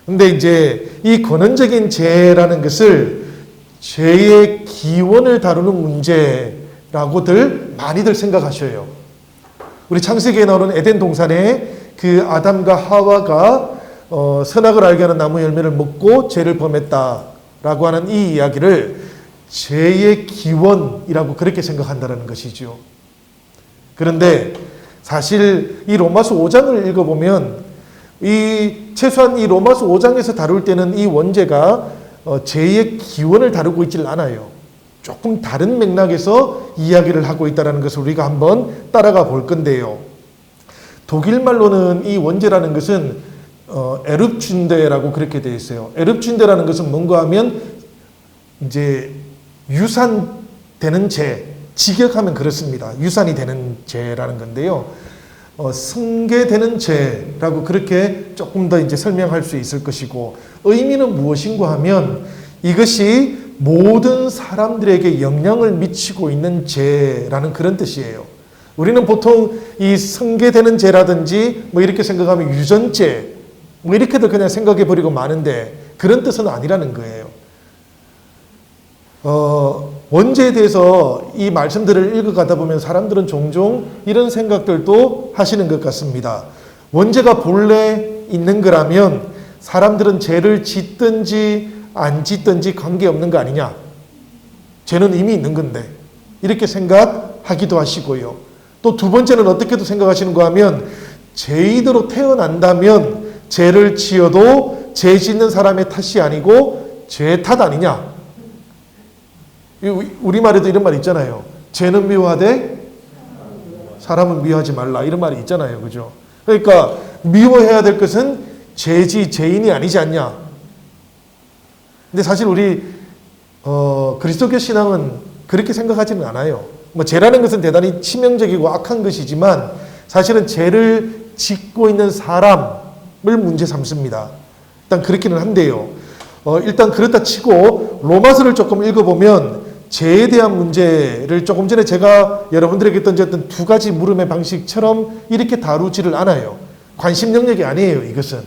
근데 이제 이 근원적인 죄라는 것을 죄의 기원을 다루는 문제라고들 많이들 생각하셔요. 우리 창세기에 나오는 에덴 동산에 그 아담과 하와가 선악을 알게 하는 나무 열매를 먹고 죄를 범했다라고 하는 이 이야기를 죄의 기원이라고 그렇게 생각한다는 것이죠. 그런데 사실 이 로마서 5장을 읽어보면 최소한 이 로마서 5장에서 다룰 때는 이 원죄가 죄의 기원을 다루고 있지는 않아요. 조금 다른 맥락에서 이야기를 하고 있다는 것을 우리가 한번 따라가 볼 건데요. 독일 말로는 이 원죄라는 것은 에릅춘데라고 그렇게 되어 있어요. 에릅춘데라는 것은 뭔가 하면 이제 유산되는 죄, 직역하면 그렇습니다. 유산이 되는 죄라는 건데요. 승계되는 죄라고 그렇게 조금 더 이제 설명할 수 있을 것이고, 의미는 무엇인가 하면 이것이 모든 사람들에게 영향을 미치고 있는 죄라는 그런 뜻이에요. 우리는 보통 이 승계되는 죄라든지 이렇게 생각하면 유전죄 이렇게들 그냥 생각해 버리고 마는데, 그런 뜻은 아니라는 거예요. 원죄에 대해서 이 말씀들을 읽어가다 보면 사람들은 종종 이런 생각들도 하시는 것 같습니다. 원죄가 본래 있는 거라면 사람들은 죄를 짓든지 안 짓든지 관계없는 거 아니냐. 죄는 이미 있는 건데. 이렇게 생각하기도 하시고요. 또 두 번째는 어떻게도 생각하시는가 하면 죄인으로 태어난다면 죄를 지어도 죄 짓는 사람의 탓이 아니고 죄 탓 아니냐. 우리말에도 이런 말 있잖아요. 죄는 미워하되 사람은 미워하지 말라. 이런 말이 있잖아요. 그죠? 그러니까 미워해야 될 것은 죄인이 아니지 않냐. 근데 사실 우리 그리스도교 신앙은 그렇게 생각하지는 않아요. 뭐 죄라는 것은 대단히 치명적이고 악한 것이지만 사실은 죄를 짓고 있는 사람을 문제 삼습니다. 일단 그렇기는 한데요. 일단 그렇다 치고 로마서를 조금 읽어보면 죄에 대한 문제를 조금 전에 제가 여러분들에게 던졌던 두 가지 물음의 방식처럼 이렇게 다루지를 않아요. 관심 영역이 아니에요. 이것은.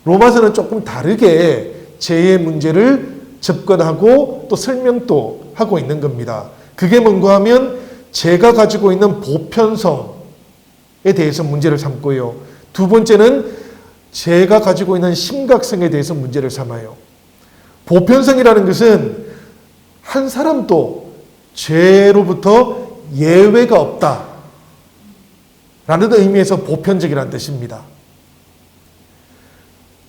로마서는 조금 다르게 죄의 문제를 접근하고 또 설명도 하고 있는 겁니다. 그게 뭔가 하면 죄가 가지고 있는 보편성에 대해서 문제를 삼고요. 두 번째는 죄가 가지고 있는 심각성에 대해서 문제를 삼아요. 보편성이라는 것은 한 사람도 죄로부터 예외가 없다 라는 의미에서 보편적이라는 뜻입니다.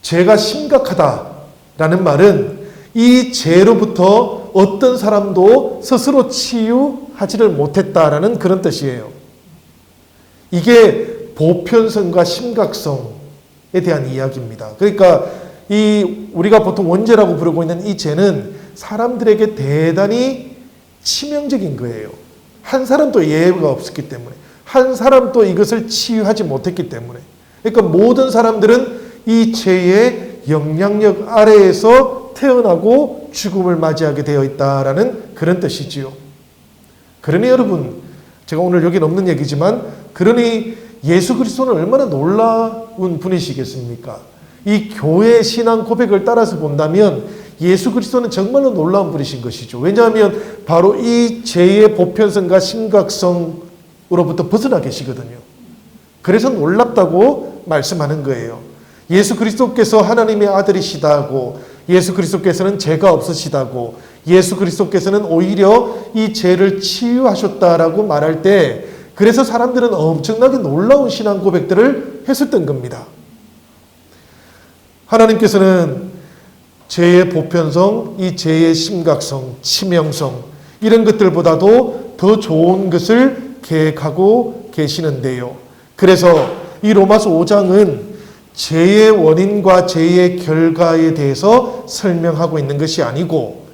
죄가 심각하다라는 말은 이 죄로부터 어떤 사람도 스스로 치유하지를 못했다라는 그런 뜻이에요. 이게 보편성과 심각성에 대한 이야기입니다. 그러니까 우리가 보통 원죄라고 부르고 있는 이 죄는 사람들에게 대단히 치명적인 거예요. 한 사람도 예외가 없었기 때문에, 한 사람도 이것을 치유하지 못했기 때문에. 그러니까 모든 사람들은 이 죄의 영향력 아래에서 태어나고 죽음을 맞이하게 되어 있다라는 그런 뜻이지요. 그러니 여러분, 제가 오늘 여기는 없는 얘기지만, 그러니 예수 그리스도는 얼마나 놀라운 분이시겠습니까? 이 교회 신앙 고백을 따라서 본다면 예수 그리스도는 정말로 놀라운 분이신 것이죠. 왜냐하면 바로 이 죄의 보편성과 심각성으로부터 벗어나 계시거든요. 그래서 놀랍다고 말씀하는 거예요. 예수 그리스도께서 하나님의 아들이시다고, 예수 그리스도께서는 죄가 없으시다고, 예수 그리스도께서는 오히려 이 죄를 치유하셨다라고 말할 때, 그래서 사람들은 엄청나게 놀라운 신앙 고백들을 했었던 겁니다. 하나님께서는 죄의 보편성, 이 죄의 심각성, 치명성, 이런 것들보다도 더 좋은 것을 계획하고 계시는데요. 그래서 이 로마서 5장은 죄의 원인과 죄의 결과에 대해서 설명하고 있는 것이 아니고,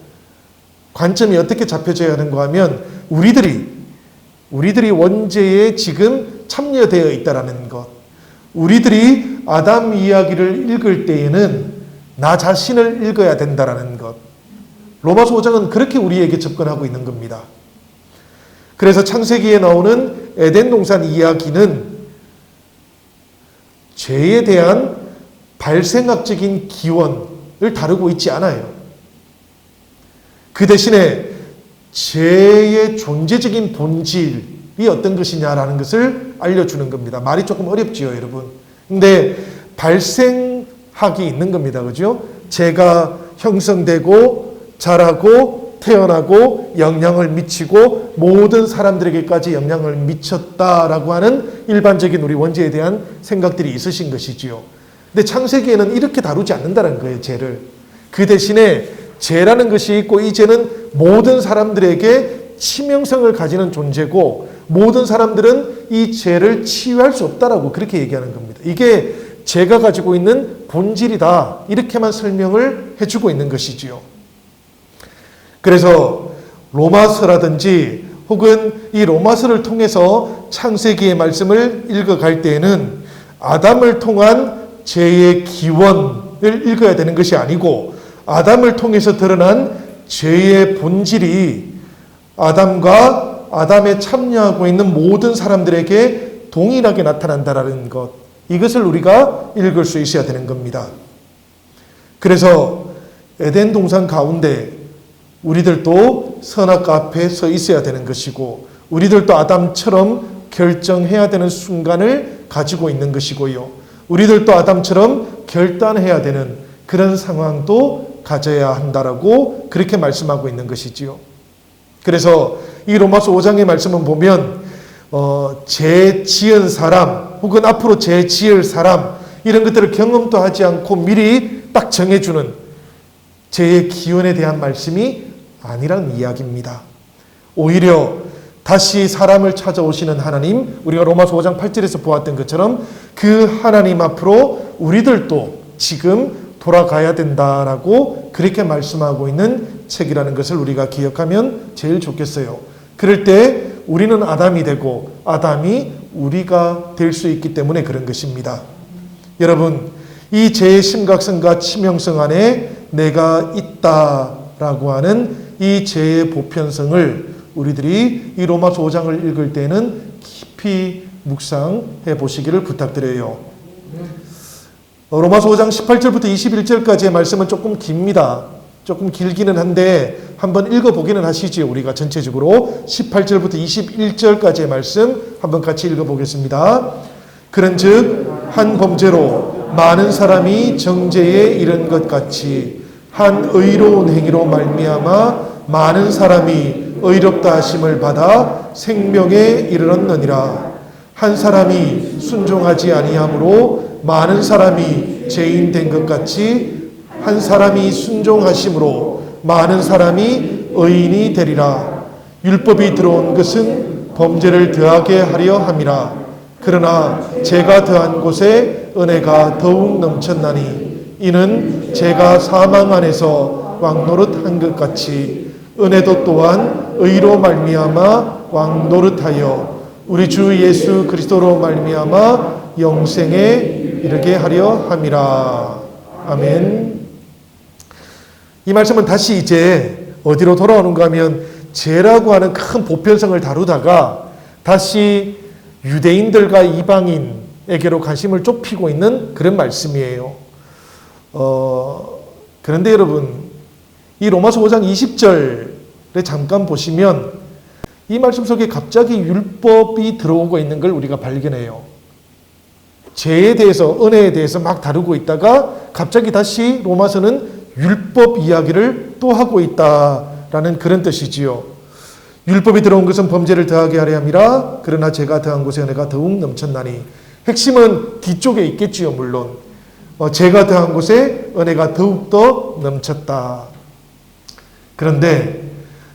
관점이 어떻게 잡혀져야 하는가 하면 우리들이 원죄에 지금 참여되어 있다라는 것, 우리들이 아담 이야기를 읽을 때에는 나 자신을 읽어야 된다라는 것, 로마서 5장은 그렇게 우리에게 접근하고 있는 겁니다. 그래서 창세기에 나오는 에덴 동산 이야기는 죄에 대한 발생학적인 기원을 다루고 있지 않아요. 그 대신에 죄의 존재적인 본질이 어떤 것이냐라는 것을 알려주는 겁니다. 말이 조금 어렵지요, 여러분. 근데 발생학이 있는 겁니다. 그죠? 죄가 형성되고 자라고 태어나고 영향을 미치고 모든 사람들에게까지 영향을 미쳤다라고 하는 일반적인 우리 원죄에 대한 생각들이 있으신 것이지요. 근데 창세기에는 이렇게 다루지 않는다는 거예요, 죄를. 그 대신에 죄라는 것이 있고, 이 죄는 모든 사람들에게 치명성을 가지는 존재고, 모든 사람들은 이 죄를 치유할 수 없다라고 그렇게 얘기하는 겁니다. 이게 죄가 가지고 있는 본질이다, 이렇게만 설명을 해주고 있는 것이지요. 그래서 로마서라든지 혹은 이 로마서를 통해서 창세기의 말씀을 읽어갈 때에는 아담을 통한 죄의 기원을 읽어야 되는 것이 아니고, 아담을 통해서 드러난 죄의 본질이 아담과 아담에 참여하고 있는 모든 사람들에게 동일하게 나타난다라는 것, 이것을 우리가 읽을 수 있어야 되는 겁니다. 그래서 에덴 동산 가운데 우리들도 선악과 앞에 서 있어야 되는 것이고, 우리들도 아담처럼 결정해야 되는 순간을 가지고 있는 것이고요. 우리들도 아담처럼 결단해야 되는 그런 상황도 가져야 한다라고 그렇게 말씀하고 있는 것이지요. 그래서 이 로마서 5장의 말씀을 보면 죄 지은 사람 혹은 앞으로 죄 지을 사람 이런 것들을 경험도 하지 않고 미리 딱 정해주는 죄의 기원에 대한 말씀이 아니라는 이야기입니다. 오히려 다시 사람을 찾아오시는 하나님, 우리가 로마서 5장 8절에서 보았던 것처럼 그 하나님 앞으로 우리들도 지금 돌아가야 된다라고 그렇게 말씀하고 있는 책이라는 것을 우리가 기억하면 제일 좋겠어요. 그럴 때 우리는 아담이 되고 아담이 우리가 될 수 있기 때문에 그런 것입니다. 여러분, 이 죄의 심각성과 치명성 안에 내가 있다라고 하는 이 죄의 보편성을 우리들이 이 로마서 5장을 읽을 때는 깊이 묵상해 보시기를 부탁드려요. 로마서 5장 18절부터 21절까지의 말씀은 조금 깁니다. 조금 길기는 한데 한번 읽어보기는 하시지요. 우리가 전체적으로 18절부터 21절까지의 말씀 한번 같이 읽어보겠습니다. 그런즉 한 범죄로 많은 사람이 정죄에 이른 것 같이 한 의로운 행위로 말미암아 많은 사람이 의롭다 하심을 받아 생명에 이르렀느니라. 한 사람이 순종하지 아니함으로 많은 사람이 죄인 된 것 같이 한 사람이 순종하심으로 많은 사람이 의인이 되리라. 율법이 들어온 것은 범죄를 더하게 하려 함이라. 그러나 죄가 더한 곳에 은혜가 더욱 넘쳤나니 이는 죄가 사망 안에서 왕노릇한 것 같이 은혜도 또한 의로 말미암아 왕노릇하여 우리 주 예수 그리스도로 말미암아 영생에 이르게 하려 함이라. 아멘. 이 말씀은 다시 이제 어디로 돌아오는가 하면 죄라고 하는 큰 보편성을 다루다가 다시 유대인들과 이방인에게로 관심을 좁히고 있는 그런 말씀이에요. 그런데 여러분, 이 로마서 5장 20절에 잠깐 보시면 이 말씀 속에 갑자기 율법이 들어오고 있는 걸 우리가 발견해요. 죄에 대해서, 은혜에 대해서 막 다루고 있다가 갑자기 다시 로마서는 율법 이야기를 또 하고 있다라는 그런 뜻이지요. 율법이 들어온 것은 범죄를 더하게 하려 함이라. 그러나 죄가 더한 곳에 은혜가 더욱 넘쳤나니. 핵심은 뒤쪽에 있겠지요. 물론 죄가 더한 곳에 은혜가 더욱더 넘쳤다. 그런데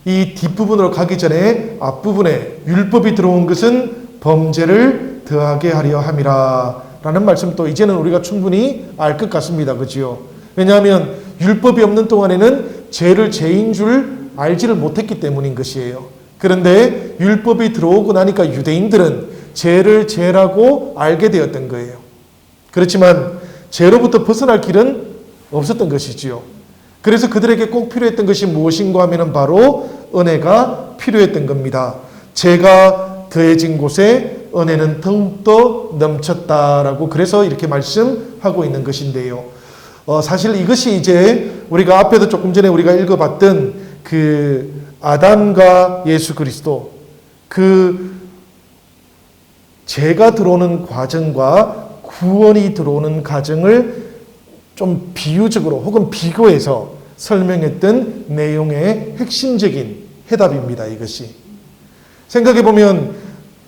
이 뒷부분으로 가기 전에 앞부분에 율법이 들어온 것은 범죄를 더하게 하려 함이라 라는 말씀도 이제는 우리가 충분히 알 것 같습니다. 그죠? 왜냐하면 율법이 없는 동안에는 죄를 죄인 줄 알지를 못했기 때문인 것이에요. 그런데 율법이 들어오고 나니까 유대인들은 죄를 죄라고 알게 되었던 거예요. 그렇지만 죄로부터 벗어날 길은 없었던 것이지요. 그래서 그들에게 꼭 필요했던 것이 무엇인가 하면 바로 은혜가 필요했던 겁니다. 죄가 더해진 곳에 은혜는 더욱더 넘쳤다라고 그래서 이렇게 말씀하고 있는 것인데요. 사실 이것이 이제 우리가 앞에도 조금 전에 우리가 읽어봤던 그 아담과 예수 그리스도 그 죄가 들어오는 과정과 구원이 들어오는 과정을 좀 비유적으로 혹은 비교해서 설명했던 내용의 핵심적인 해답입니다. 이것이. 생각해보면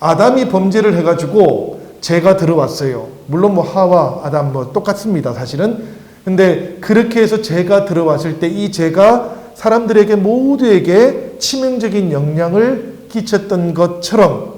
아담이 범죄를 해가지고 죄가 들어왔어요. 물론 하와, 아담 똑같습니다. 사실은. 근데 그렇게 해서 죄가 들어왔을 때 이 죄가 사람들에게 모두에게 치명적인 영향을 끼쳤던 것처럼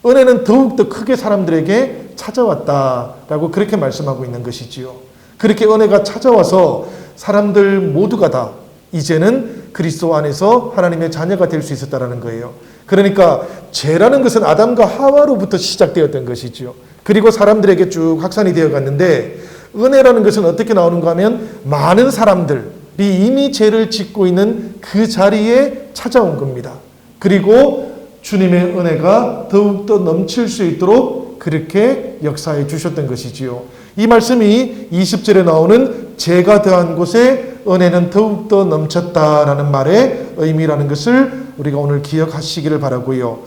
은혜는 더욱더 크게 사람들에게 찾아왔다라고 그렇게 말씀하고 있는 것이지요. 그렇게 은혜가 찾아와서 사람들 모두가 다 이제는 그리스도 안에서 하나님의 자녀가 될 수 있었다라는 거예요. 그러니까 죄라는 것은 아담과 하와로부터 시작되었던 것이죠. 그리고 사람들에게 쭉 확산이 되어 갔는데 은혜라는 것은 어떻게 나오는가 하면 많은 사람들이 이미 죄를 짓고 있는 그 자리에 찾아온 겁니다. 그리고 주님의 은혜가 더욱더 넘칠 수 있도록 그렇게 역사해 주셨던 것이지요. 이 말씀이 20절에 나오는 죄가 더한 곳에 은혜는 더욱더 넘쳤다라는 말의 의미라는 것을 우리가 오늘 기억하시기를 바라고요.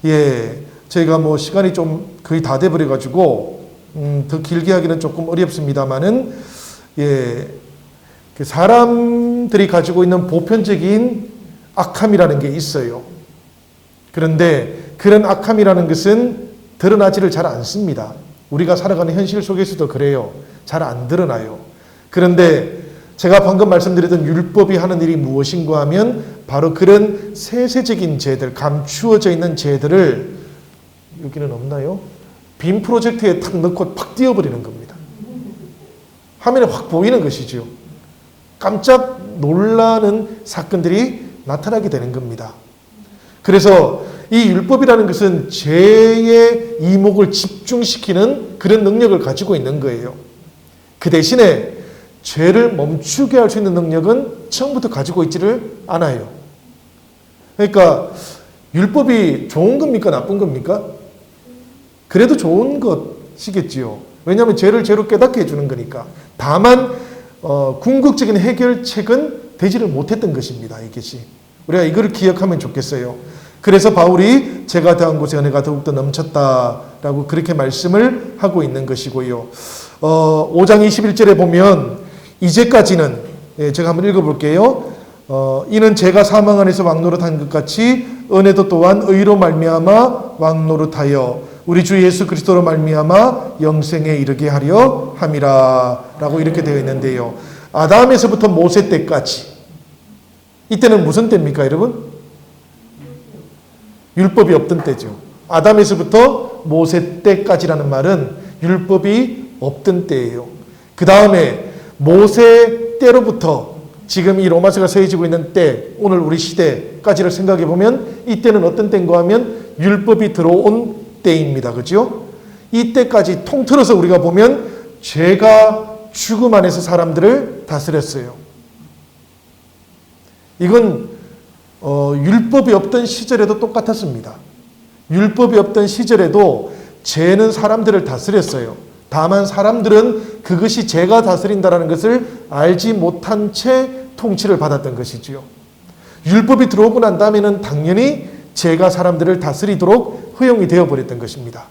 예, 저희가 시간이 좀 거의 다 돼버려가지고 더 길게 하기는 조금 어렵습니다만은 예, 그 사람들이 가지고 있는 보편적인 악함이라는 게 있어요. 그런데 그런 악함이라는 것은 드러나지를 잘 않습니다. 우리가 살아가는 현실 속에서도 그래요. 잘 안 드러나요. 그런데 제가 방금 말씀드렸던 율법이 하는 일이 무엇인가 하면 바로 그런 세세적인 죄들, 감추어져 있는 죄들을 여기는 없나요? 빔 프로젝터에 탁 넣고 팍 띄워버리는 겁니다. 화면에 확 보이는 것이죠. 깜짝 놀라는 사건들이 나타나게 되는 겁니다. 그래서 이 율법이라는 것은 죄의 이목을 집중시키는 그런 능력을 가지고 있는 거예요. 그 대신에 죄를 멈추게 할 수 있는 능력은 처음부터 가지고 있지를 않아요. 그러니까 율법이 좋은 겁니까? 나쁜 겁니까? 그래도 좋은 것이겠지요. 왜냐하면 죄를 죄로 깨닫게 해주는 거니까. 다만 궁극적인 해결책은 되지를 못했던 것입니다. 이것이. 우리가 이걸 기억하면 좋겠어요. 그래서 바울이 죄가 더한 곳에 은혜가 더욱더 넘쳤다라고 그렇게 말씀을 하고 있는 것이고요. 5장 21절에 보면 이제까지는 제가 한번 읽어볼게요. 이는 죄가 사망 안에서 왕노릇한 것 같이 은혜도 또한 의로 말미암아 왕노릇하여 우리 주 예수 그리스도로 말미암아 영생에 이르게 하려 함이라 라고 이렇게 되어 있는데요. 아담에서부터 모세 때까지, 이때는 무슨 때입니까 여러분? 율법이 없던 때죠. 아담에서부터 모세 때까지라는 말은 율법이 없던 때예요. 그 다음에 모세 때로부터 지금 이 로마서가 서해지고 있는 때, 오늘 우리 시대까지를 생각해 보면 이때는 어떤 때인가 하면 율법이 들어온 때입니다. 그죠? 이때까지 통틀어서 우리가 보면 죄가 죽음 안에서 사람들을 다스렸어요. 이건 율법이 없던 시절에도 똑같았습니다. 율법이 없던 시절에도 죄는 사람들을 다스렸어요. 다만 사람들은 그것이 죄가 다스린다는 것을 알지 못한 채 통치를 받았던 것이지요. 율법이 들어오고 난 다음에는 당연히 죄가 사람들을 다스리도록 허용이 되어버렸던 것입니다.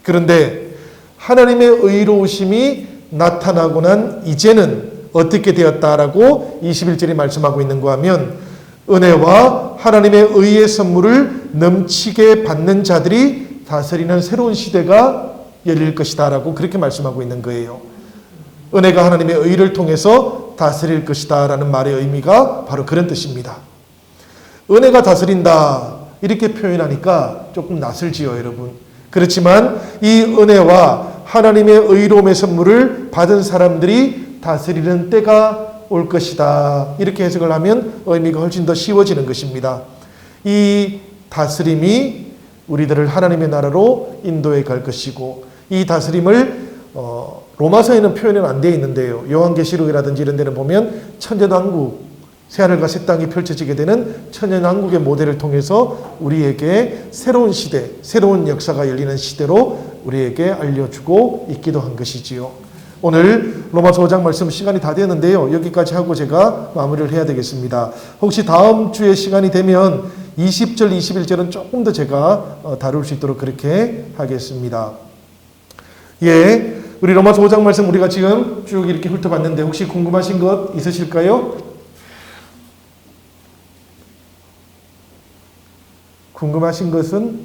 그런데 하나님의 의로우심이 나타나고 난 이제는 어떻게 되었다라고 21절이 말씀하고 있는가 하면 은혜와 하나님의 의의 선물을 넘치게 받는 자들이 다스리는 새로운 시대가 열릴 것이다 라고 그렇게 말씀하고 있는 거예요. 은혜가 하나님의 의를 통해서 다스릴 것이다 라는 말의 의미가 바로 그런 뜻입니다. 은혜가 다스린다 이렇게 표현하니까 조금 낯설지요 여러분. 그렇지만 이 은혜와 하나님의 의로움의 선물을 받은 사람들이 다스리는 때가 올 것이다 이렇게 해석을 하면 의미가 훨씬 더 쉬워지는 것입니다. 이 다스림이 우리들을 하나님의 나라로 인도해 갈 것이고, 이 다스림을 로마서에는 표현은 안 되어 있는데요. 요한계시록이라든지 이런 데는 보면 천년왕국, 새하늘과 새 땅이 펼쳐지게 되는 천년왕국의 모델을 통해서 우리에게 새로운 시대, 새로운 역사가 열리는 시대로 우리에게 알려주고 있기도 한 것이지요. 오늘 로마서 5장 말씀 시간이 다 되었는데요. 여기까지 하고 제가 마무리를 해야 되겠습니다. 혹시 다음 주에 시간이 되면 20절, 21절은 조금 더 제가 다룰 수 있도록 그렇게 하겠습니다. 예, 우리 로마서 5장 말씀 우리가 지금 쭉 이렇게 훑어봤는데 혹시 궁금하신 것 있으실까요? 궁금하신 것은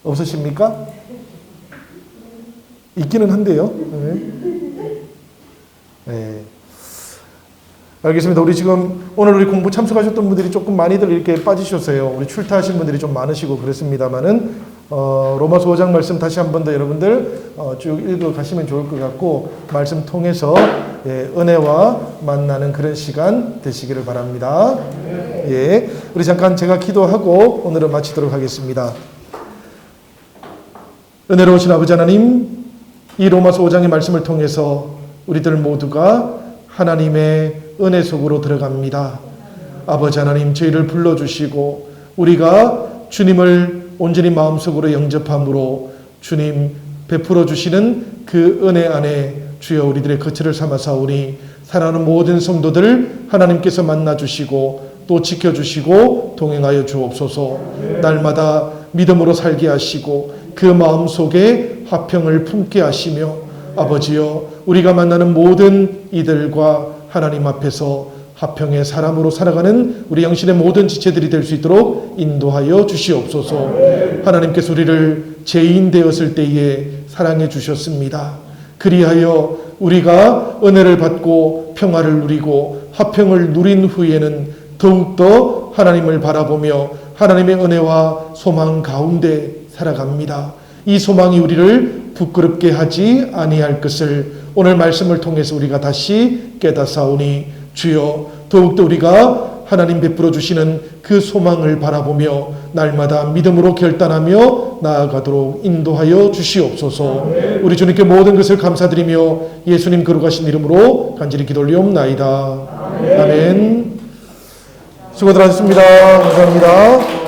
없으십니까? 있기는 한데요. 네. 알겠습니다. 우리 지금 오늘 우리 공부 참석하셨던 분들이 조금 많이들 이렇게 빠지셨어요. 우리 출타하신 분들이 좀 많으시고 그렇습니다만은 로마서 5장 말씀 다시 한 번 더 여러분들 쭉 읽어 가시면 좋을 것 같고, 말씀 통해서 은혜와 만나는 그런 시간 되시기를 바랍니다. 예, 우리 잠깐 제가 기도하고 오늘은 마치도록 하겠습니다. 은혜로우신 아버지 하나님, 이 로마서 5장의 말씀을 통해서 우리들 모두가 하나님의 은혜 속으로 들어갑니다. 아버지 하나님, 저희를 불러주시고 우리가 주님을 온전히 마음속으로 영접함으로 주님 베풀어 주시는 그 은혜 안에 주여 우리들의 거처를 삼아사오니 사랑하는 모든 성도들 하나님께서 만나주시고 또 지켜주시고 동행하여 주옵소서. 날마다 믿음으로 살게 하시고 그 마음속에 화평을 품게 하시며 아버지여 우리가 만나는 모든 이들과 하나님 앞에서 화평의 사람으로 살아가는 우리 영신의 모든 지체들이 될 수 있도록 인도하여 주시옵소서. 하나님께서 우리를 죄인 되었을 때에 사랑해 주셨습니다. 그리하여 우리가 은혜를 받고 평화를 누리고 화평을 누린 후에는 더욱더 하나님을 바라보며 하나님의 은혜와 소망 가운데 살아갑니다. 이 소망이 우리를 부끄럽게 하지 아니할 것을 오늘 말씀을 통해서 우리가 다시 깨닫사오니 주여 더욱더 우리가 하나님 베풀어 주시는 그 소망을 바라보며 날마다 믿음으로 결단하며 나아가도록 인도하여 주시옵소서. 우리 주님께 모든 것을 감사드리며 예수님 거룩하신 이름으로 간절히 기도 올리옵나이다. 아멘. 수고들 하셨습니다. 감사합니다.